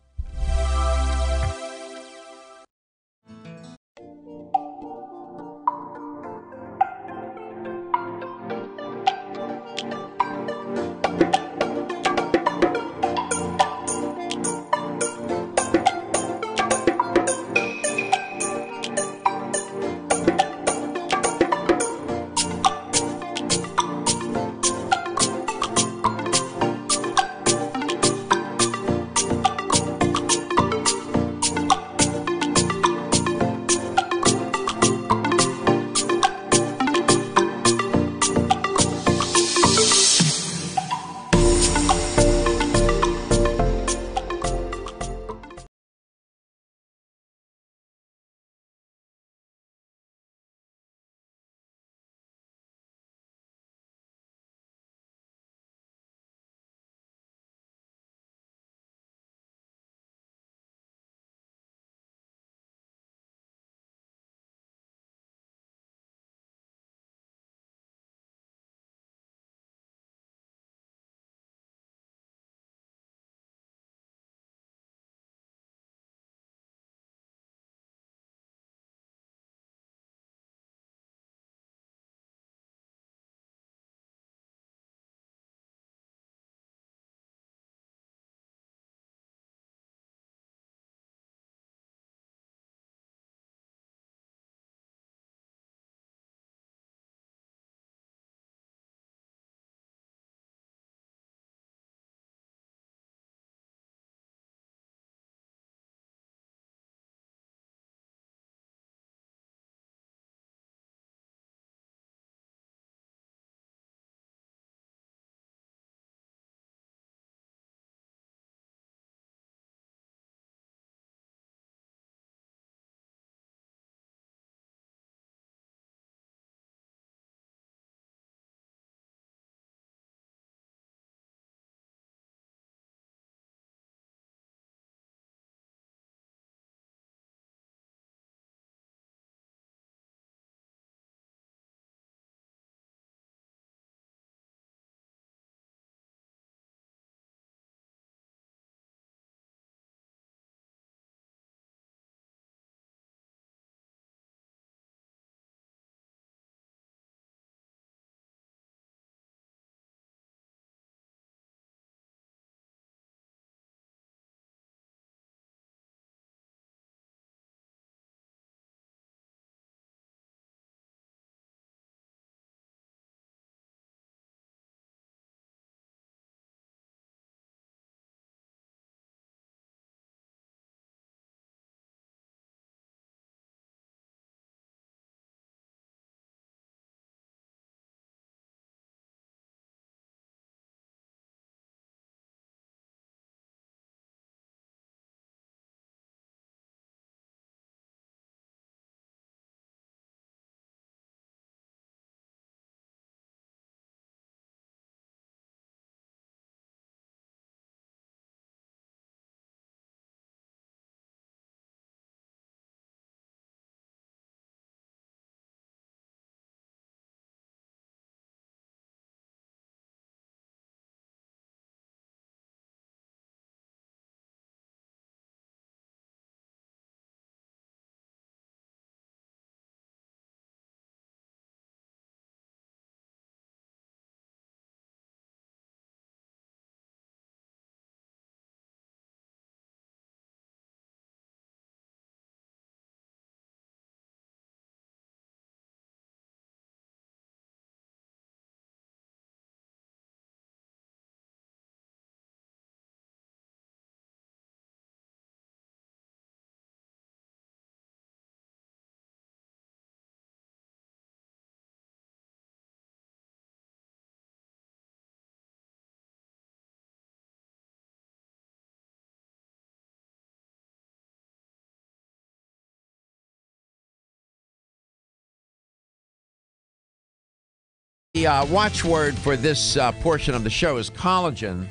The watchword for this portion of the show is collagen.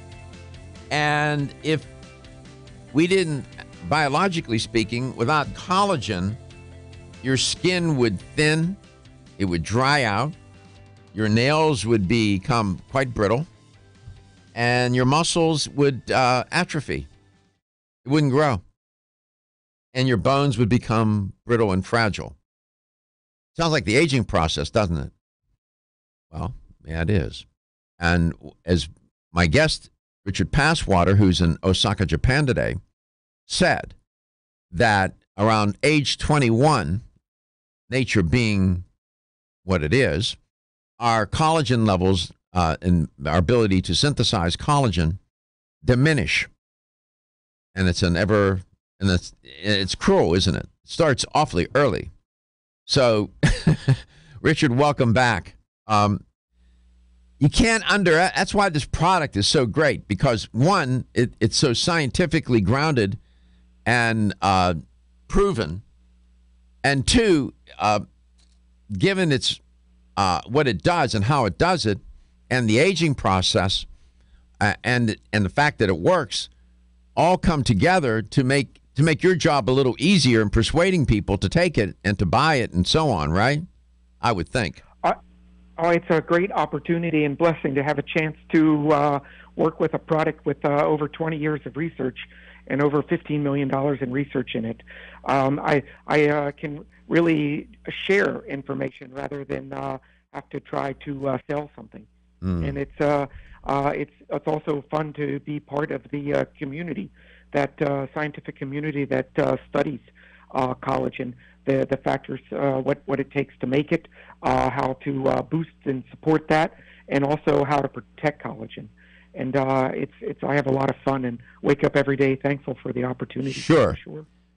And if we didn't, biologically speaking, without collagen, your skin would thin, it would dry out, your nails would become quite brittle, and your muscles would atrophy. It wouldn't grow. And your bones would become brittle and fragile. Sounds like the aging process, doesn't it? Well, yeah, it is. And as my guest, Richard Passwater, who's in Osaka, Japan today, said that around age 21, nature being what it is, our collagen levels and our ability to synthesize collagen diminish. And it's it's cruel, isn't it? It starts awfully early. So, Richard, welcome back. You can't that's why this product is so great, because one, it's so scientifically grounded and proven, and two, given its what it does and how it does it, and the aging process, and the fact that it works, all come together to make your job a little easier in persuading people to take it and to buy it and so on, right? I would think. It's a great opportunity and blessing to have a chance to work with a product with over 20 years of research and over $15 million in research in it. I can really share information rather than have to try to sell something. And it's also fun to be part of the community, that scientific community that studies collagen, the factors, what it takes to make it, how to boost and support that, and also how to protect collagen. And it's I have a lot of fun and wake up every day thankful for the opportunity. Sure.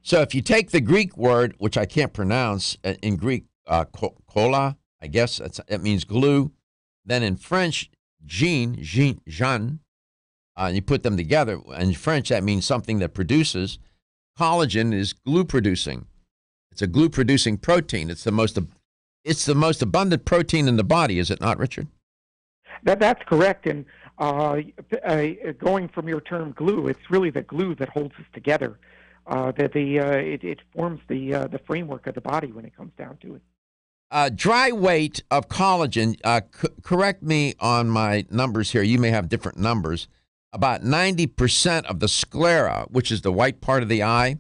So if you take the Greek word, which I can't pronounce in Greek, colla, I guess that means glue. Then in French, jean, and you put them together. In French, that means something that produces. Collagen is glue producing. It's a glue producing protein. It's the most abundant protein in the body, is it not, Richard? That's correct. And going from your term glue, it's really the glue that holds us together. It forms the framework of the body when it comes down to it. Dry weight of collagen, correct me on my numbers here. You may have different numbers. About 90% of the sclera, which is the white part of the eye,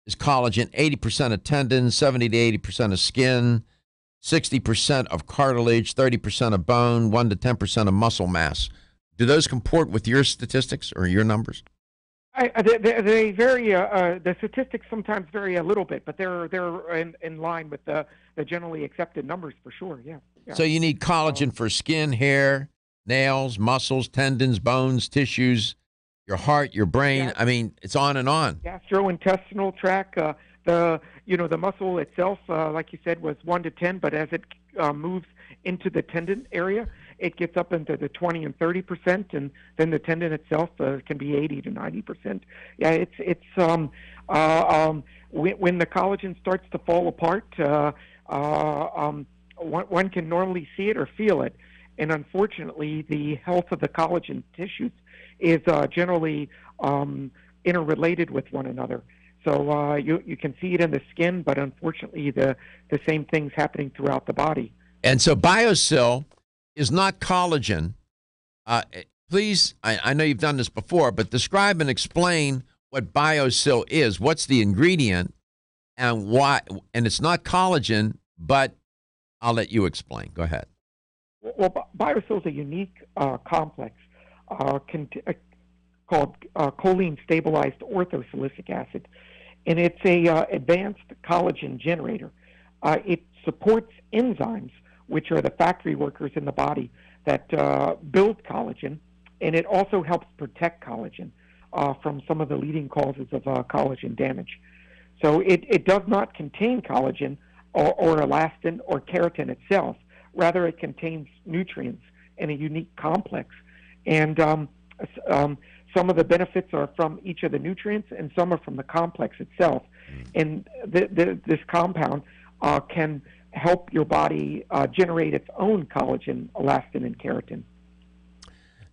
is collagen. 80% of tendons, 70 to 80% of skin, 60% of cartilage, 30% of bone, 1 to 10% of muscle mass. Do those comport with your statistics or your numbers? They vary. The statistics sometimes vary a little bit, but they're in line with the generally accepted numbers for sure. Yeah. So you need collagen for skin, hair, nails, muscles, tendons, bones, tissues, your heart, your brain. Yeah. I mean, it's on and on. Gastrointestinal tract. The muscle itself, like you said, was 1 to 10, but as it moves into the tendon area, it gets up into the 20 and 30%, and then the tendon itself can be 80 to 90%. Yeah, it's when the collagen starts to fall apart, one can normally see it or feel it, and unfortunately, the health of the collagen tissues is generally interrelated with one another. So you can see it in the skin, but unfortunately, the same thing's happening throughout the body. And so BioSil is not collagen. Please, I know you've done this before, but describe and explain what BioSil is. What's the ingredient and why? And it's not collagen, but I'll let you explain. Go ahead. Well, BioSil is a unique complex called choline stabilized orthosilicic acid, and it's a advanced collagen generator. It supports enzymes, which are the factory workers in the body that build collagen, and it also helps protect collagen from some of the leading causes of collagen damage. So it does not contain collagen or elastin or keratin itself. Rather, it contains nutrients in a unique complex. And some of the benefits are from each of the nutrients, and some are from the complex itself. And this compound can help your body generate its own collagen, elastin, and keratin.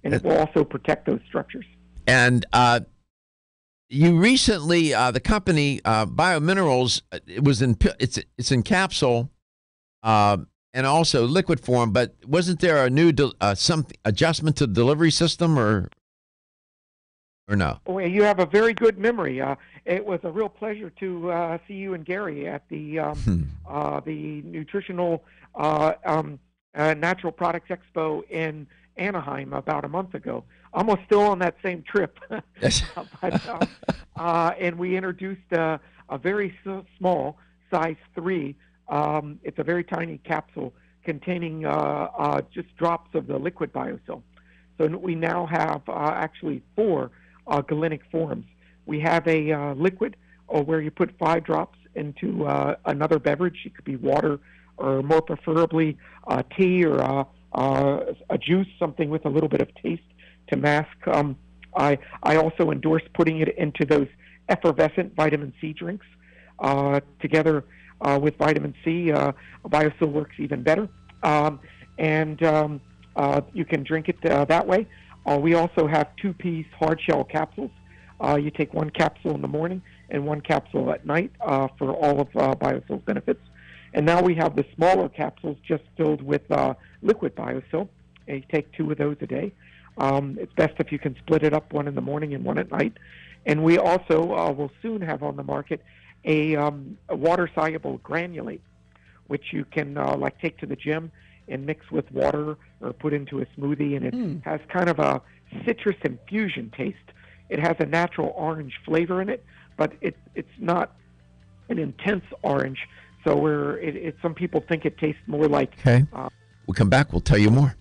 And it will also protect those structures. And you recently, the company Biominerals, it's in capsule and also liquid form. But wasn't there a new some adjustment to the delivery system, or no? Well, you have a very good memory. It was a real pleasure to see you and Gary at the Nutritional Natural Products Expo in Anaheim about a month ago. Almost still on that same trip. And we introduced a very small size 3. It's a very tiny capsule containing just drops of the liquid BioSil. So we now have actually 4 galenic forms. We have a liquid where you put 5 drops into another beverage. It could be water, or more preferably tea, or a juice, something with a little bit of taste to mask. I also endorse putting it into those effervescent vitamin C drinks together with vitamin C. BioSil works even better, and you can drink it that way. We also have 2-piece hard shell capsules. You take 1 capsule in the morning and 1 capsule at night for all of BioSil's benefits. And now we have the smaller capsules just filled with liquid BioSil. You take 2 of those a day. It's best if you can split it up, 1 in the morning and 1 at night. And we also will soon have on the market a water-soluble granulate, which you can take to the gym and mix with water or put into a smoothie, and it has kind of a citrus infusion taste. It has a natural orange flavor in it, but it's not an intense orange. So some people think it tastes more like... Okay. We'll come back. We'll tell you more.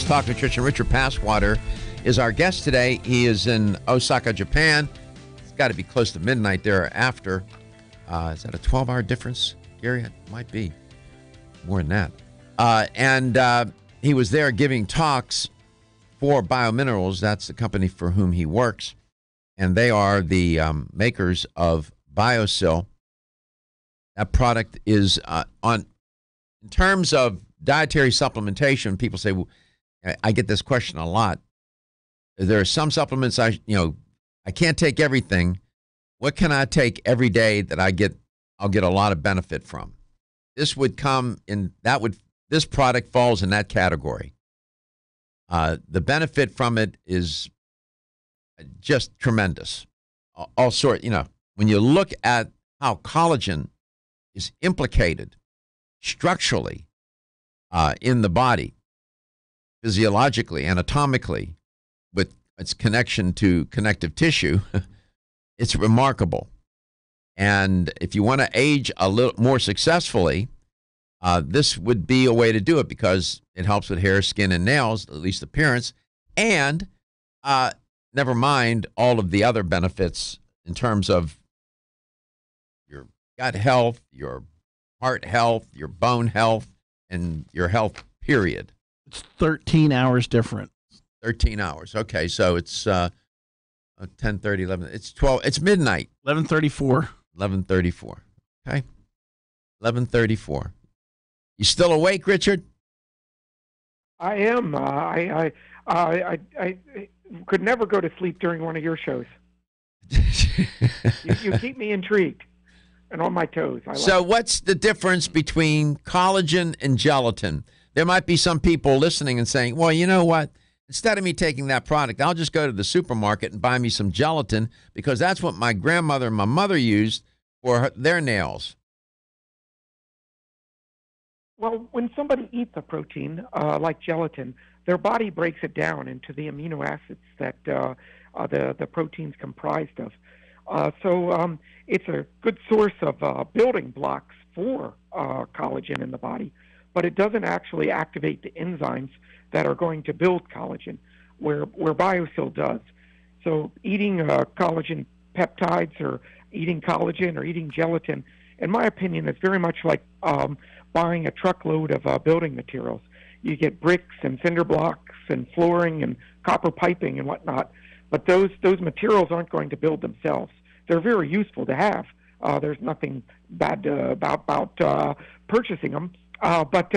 Talk Nutrition. Richard Passwater is our guest today. He is in Osaka, Japan. It's got to be close to midnight there after. Is that a 12-hour difference, Gary? It might be more than that. And he was there giving talks for Biominerals. That's the company for whom he works. And they are the makers of BioSil. That product is in terms of dietary supplementation, people say, well, I get this question a lot. There are some supplements I can't take everything. What can I take every day that I'll get a lot of benefit from? This product falls in that category. The benefit from it is just tremendous. All sort, when you look at how collagen is implicated structurally in the body, physiologically, anatomically, with its connection to connective tissue, it's remarkable. And if you want to age a little more successfully, this would be a way to do it because it helps with hair, skin, and nails, at least appearance, and never mind all of the other benefits in terms of your gut health, your heart health, your bone health, and your health, period. It's 13 hours different. 13 hours. Okay, so it's 10:30, 11. It's 12. It's midnight. 11:34. 11:34. Okay. 11:34. You still awake, Richard? I am. I could never go to sleep during one of your shows. You keep me intrigued and on my toes. So what's the difference between collagen and gelatin? There might be some people listening and saying, well, you know what? Instead of me taking that product, I'll just go to the supermarket and buy me some gelatin because that's what my grandmother and my mother used for their nails. Well, when somebody eats a protein like gelatin, their body breaks it down into the amino acids that the protein's comprised of. So it's a good source of building blocks for collagen in the body, but it doesn't actually activate the enzymes that are going to build collagen, where BioSil does. So eating collagen peptides or eating collagen or eating gelatin, in my opinion, is very much like buying a truckload of building materials. You get bricks and cinder blocks and flooring and copper piping and whatnot, but those materials aren't going to build themselves. They're very useful to have. There's nothing bad about purchasing them, but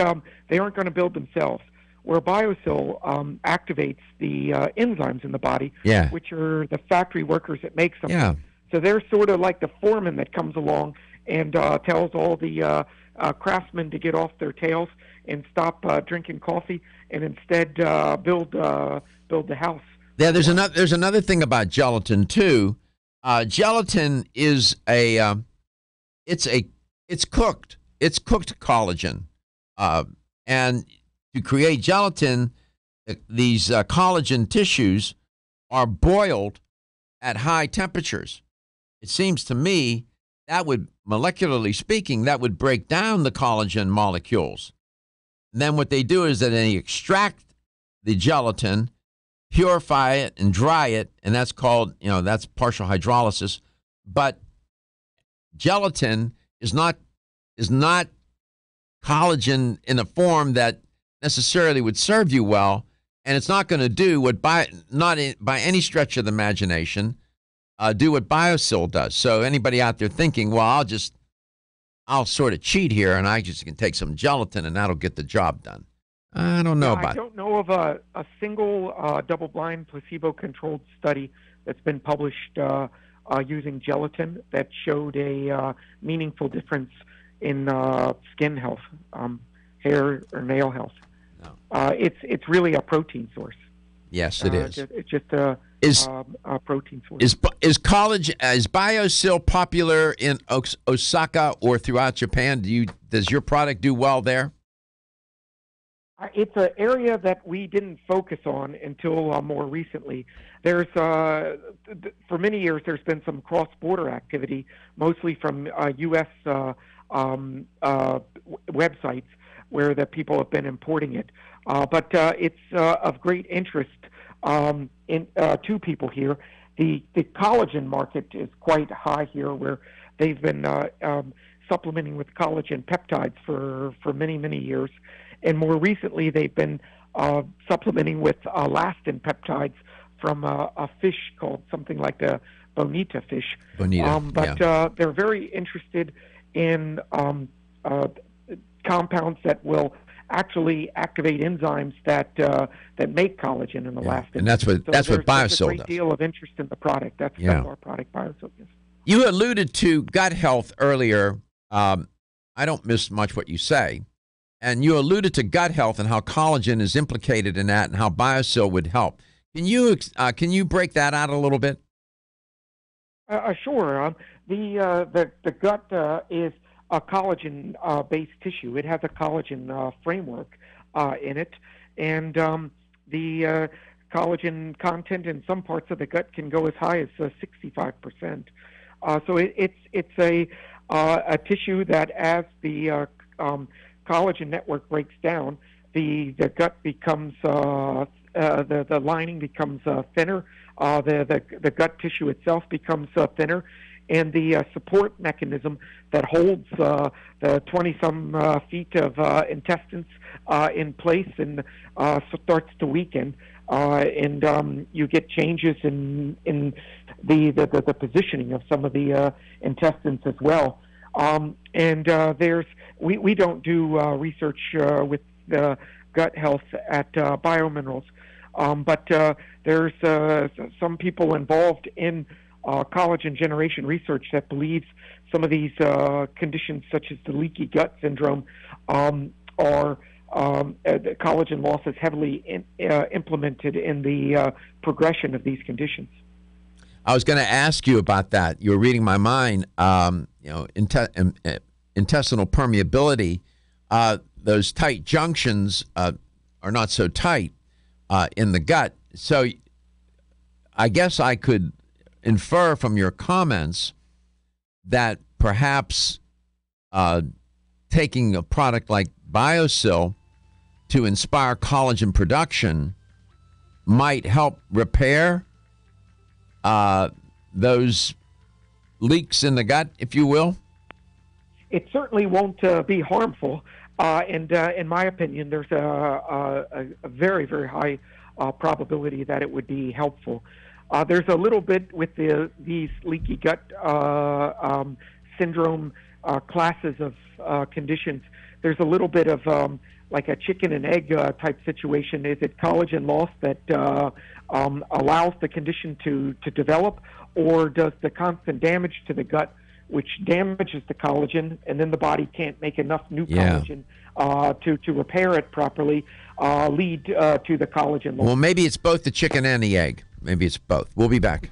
they aren't going to build themselves. Where BioSil activates the enzymes in the body, which are the factory workers that make them. Yeah. So they're sort of like the foreman that comes along and tells all the craftsmen to get off their tails and stop drinking coffee and instead build the house. Yeah, there's another thing about gelatin too. Gelatin is it's cooked collagen, and to create gelatin, these collagen tissues are boiled at high temperatures. It seems to me that would, molecularly speaking, that would break down the collagen molecules. And then what they do is that they extract the gelatin, purify it, and dry it, and that's called, that's partial hydrolysis. But gelatin is not collagen in a form that necessarily would serve you well, and it's not going to do what by any stretch of the imagination do what BioSil does. So anybody out there thinking, well, I'll sort of cheat here and I just can take some gelatin and that'll get the job done. I don't know about it. I don't know of a single double-blind placebo-controlled study that's been published using gelatin that showed a meaningful difference in skin health, hair or nail health. No. It's really a protein source. Yes, it is. It's just a protein source. Is BioSil popular in Osaka or throughout Japan? Does your product do well there? It's an area that we didn't focus on until more recently. There's for many years there's been some cross-border activity, mostly from U.S. Websites where the people have been importing it. but it's of great interest to people here. The collagen market is quite high here, where they've been supplementing with collagen peptides for many years, and more recently they've been supplementing with elastin peptides from a fish called something like the bonita fish. They're very interested in compounds that will actually activate enzymes that make collagen and elastin. And that's what There's a BioSil great does. deal of interest in the product. That's our product, BioSil. Yes. You alluded to gut health earlier. I don't miss much what you say. And you alluded to gut health and how collagen is implicated in that and how BioSil would help. Can you break that out a little bit? Sure. The gut is a collagen-based tissue. It has a collagen framework in it, and the collagen content in some parts of the gut can go as high as 65%. So it's a tissue that, as the collagen network breaks down, the gut becomes the lining becomes thinner. The gut tissue itself becomes thinner, and the support mechanism that holds the 20-some feet of intestines in place and starts to weaken, and you get changes in the positioning of some of the intestines as well. We don't do research with gut health at Biominerals, but there's some people involved in collagen generation research that believes some of these conditions, such as the leaky gut syndrome, are the collagen loss is heavily implemented in the progression of these conditions. I was going to ask you about that. You were reading my mind. Intestinal permeability, those tight junctions are not so tight in the gut. So I guess I could infer from your comments that perhaps taking a product like BioSil to inspire collagen production might help repair those leaks in the gut, if you will? It certainly won't be harmful. And in my opinion, there's a very, very high probability that it would be helpful. There's a little bit with these leaky gut syndrome classes of conditions. There's a little bit of like a chicken and egg type situation. Is it collagen loss that allows the condition to develop, or does the constant damage to the gut, which damages the collagen, and then the body can't make enough new collagen to repair it properly, lead to the collagen loss? Well, maybe it's both the chicken and the egg. Maybe it's both. We'll be back.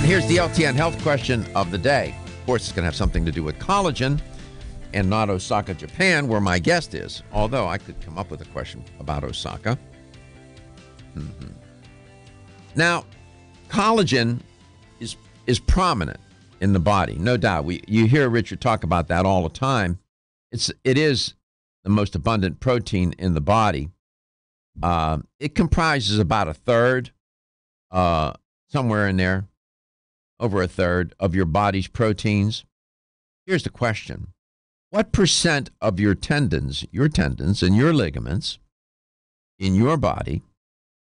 And here's the LTN health question of the day. Of course, it's going to have something to do with collagen and not Osaka, Japan, where my guest is. Although I could come up with a question about Osaka. Now, collagen is prominent in the body, no doubt. You hear Richard talk about that all the time. It is the most abundant protein in the body. It comprises about a third, somewhere in there, over a third of your body's proteins. Here's the question. What percent of your tendons and your ligaments in your body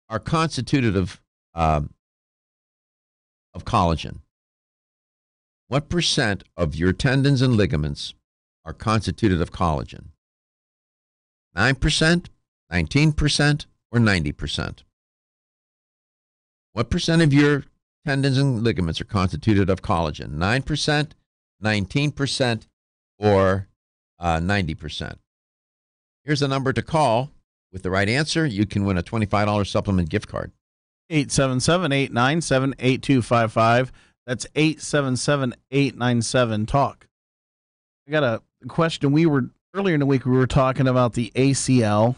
are constituted of collagen? What percent of your tendons and ligaments are constituted of collagen? 9%, 19%, or 90%? What percent of your tendons and ligaments are constituted of collagen? 9%, 19%, or 90%? Here's the number to call. With the right answer, you can win a $25 supplement gift card. 877-897-8255. That's 877-897-TALK. I got a question. Earlier in the week, we were talking about the ACL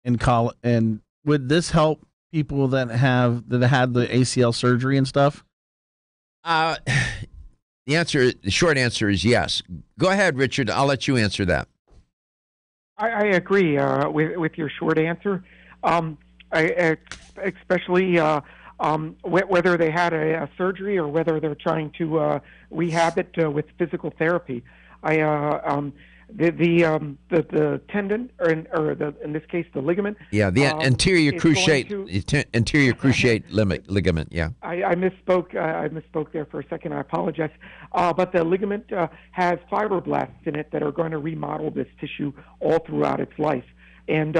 and would this help people that had the ACL surgery and stuff? The short answer is yes. Go ahead, Richard. I'll let you answer that. I agree with your short answer. Especially whether they had a surgery or whether they're trying to rehab it with physical therapy. The tendon, or in this case, the ligament. Yeah, the anterior cruciate ligament. Yeah, I misspoke. I misspoke there for a second. I apologize. But the ligament has fibroblasts in it that are going to remodel this tissue all throughout its life. And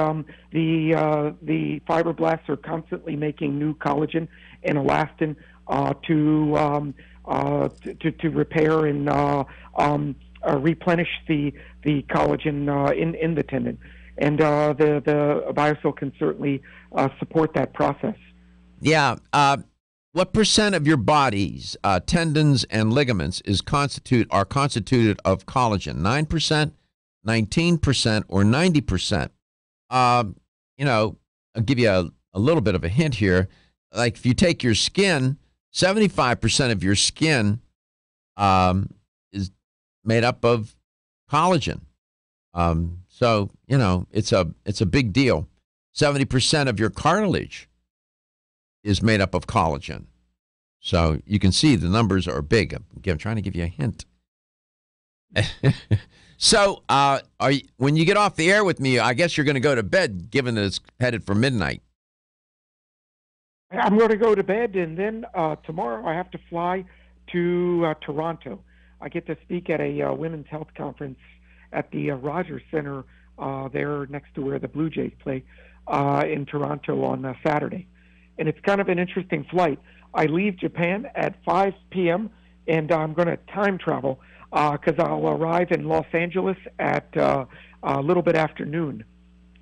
the fibroblasts are constantly making new collagen and elastin to repair and replenish the collagen in the tendon, and the BioSil can certainly support that process. Yeah. What percent of your body's tendons and ligaments are constituted of collagen? 9%, 19%, or 90%? I'll give you a little bit of a hint here. Like if you take your skin, 75% of your skin is made up of collagen. So, it's a big deal. 70% of your cartilage is made up of collagen. So you can see the numbers are big. I'm trying to give you a hint. So when you get off the air with me, I guess you're going to go to bed, given that it's headed for midnight. I'm going to go to bed, and then tomorrow I have to fly to Toronto. I get to speak at a women's health conference at the Rogers Center there next to where the Blue Jays play in Toronto on Saturday. And it's kind of an interesting flight. I leave Japan at 5 p.m., and I'm going to time travel because I'll arrive in Los Angeles at a little bit after noon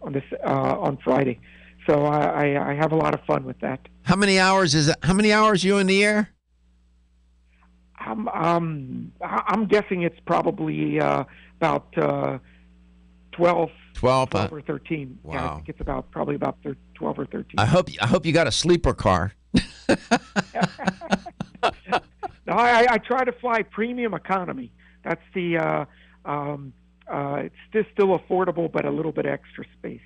on Friday. So I have a lot of fun with that. How many hours is it? How many hours are you in the air? I'm guessing it's probably about 12 or 13. Wow. Yeah, I think it's probably about 12 or 13. I hope you got a sleeper car. No, I try to fly premium economy. That's the it's still affordable, but a little bit extra space.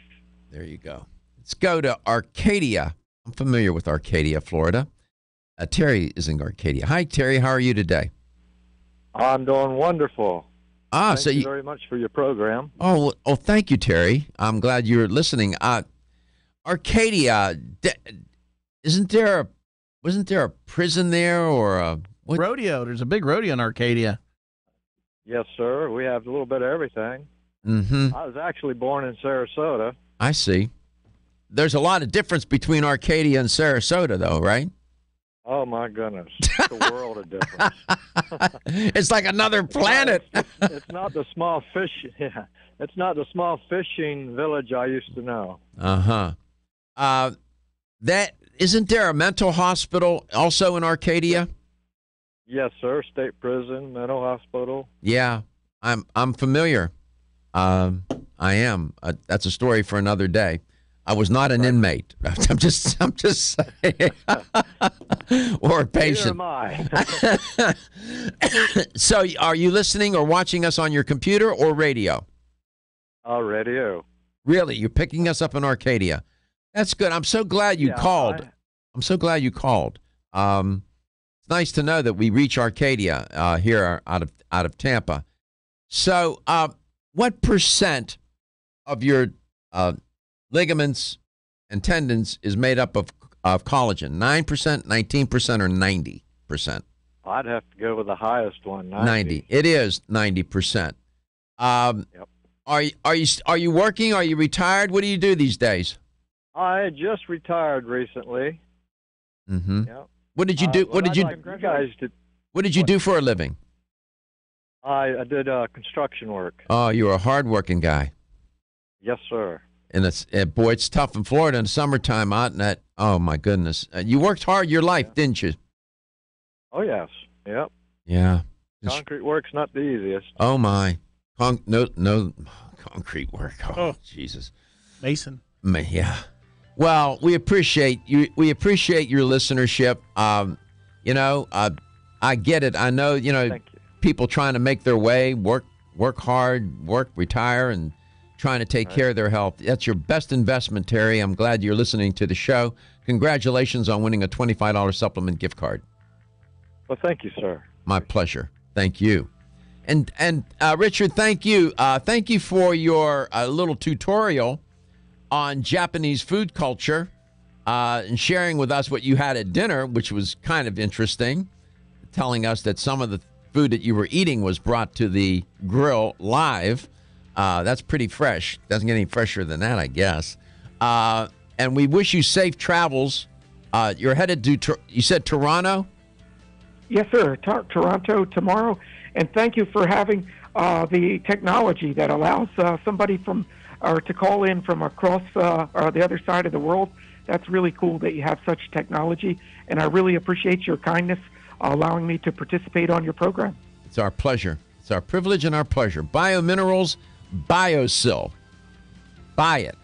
There you go. Let's go to Arcadia. I'm familiar with Arcadia, Florida. Terry is in Arcadia. Hi, Terry. How are you today? I'm doing wonderful. Thank you very much for your program. Oh, thank you, Terry. I'm glad you're listening. Arcadia, wasn't there a prison there or a rodeo? There's a big rodeo in Arcadia. Yes, sir. We have a little bit of everything. Mm-hmm. I was actually born in Sarasota. I see. There's a lot of difference between Arcadia and Sarasota, though, right? Oh, my goodness. It's a world of difference. It's like another planet. It's not the small fish. Yeah, it's not the small fishing village I used to know. Isn't there a mental hospital also in Arcadia? Yes, sir. State prison, mental hospital. Yeah, I'm familiar. I am. That's a story for another day. I was not an inmate. I'm just saying. Or a Neither patient. am I. So, are you listening or watching us on your computer or radio? Radio. Really, you're picking us up in Arcadia. That's good. I'm so glad you called. I'm so glad you called. It's nice to know that we reach Arcadia here out of Tampa. So, what percent of your ligaments and tendons is made up of collagen? 9%, 19%, or 90%? I'd have to go with the highest one. 90. It is 90%. Yep. Are you working? Are you retired? What do you do these days? I just retired recently. Mm-hmm. Yep. What did you do? What did you do for a living? I did construction work. Oh, you were a hard-working guy. Yes, sir. And boy, it's tough in Florida in summertime out in that. Oh my goodness, you worked hard your life, didn't you? Oh yes. Yep. Yeah. Concrete work's not the easiest. Oh my, no concrete work. Oh Jesus, Mason. Yeah. Well, we appreciate you. We appreciate your listenership. I get it. I know. Thank you. People trying to make their way, work hard, retire, and trying to take care of their health. That's your best investment, Terry. I'm glad you're listening to the show. Congratulations on winning a $25 supplement gift card. Well, thank you, sir. My pleasure. Thank you. And Richard, thank you. Thank you for your little tutorial on Japanese food culture and sharing with us what you had at dinner, which was kind of interesting, telling us that some of the food that you were eating was brought to the grill live. That's pretty fresh. Doesn't get any fresher than that, I guess. And we wish you safe travels. You're headed to, you said Toronto? Yes, sir. Toronto tomorrow. And thank you for having the technology that allows somebody to call in from across the other side of the world. That's really cool that you have such technology. And I really appreciate your kindness allowing me to participate on your program. It's our pleasure. It's our privilege and our pleasure. Biominerals, BioSil. Buy it.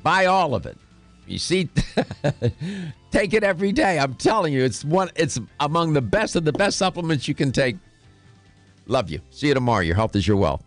Buy all of it. You see, take it every day. I'm telling you, it's among the best of the best supplements you can take. Love you. See you tomorrow. Your health is your wealth.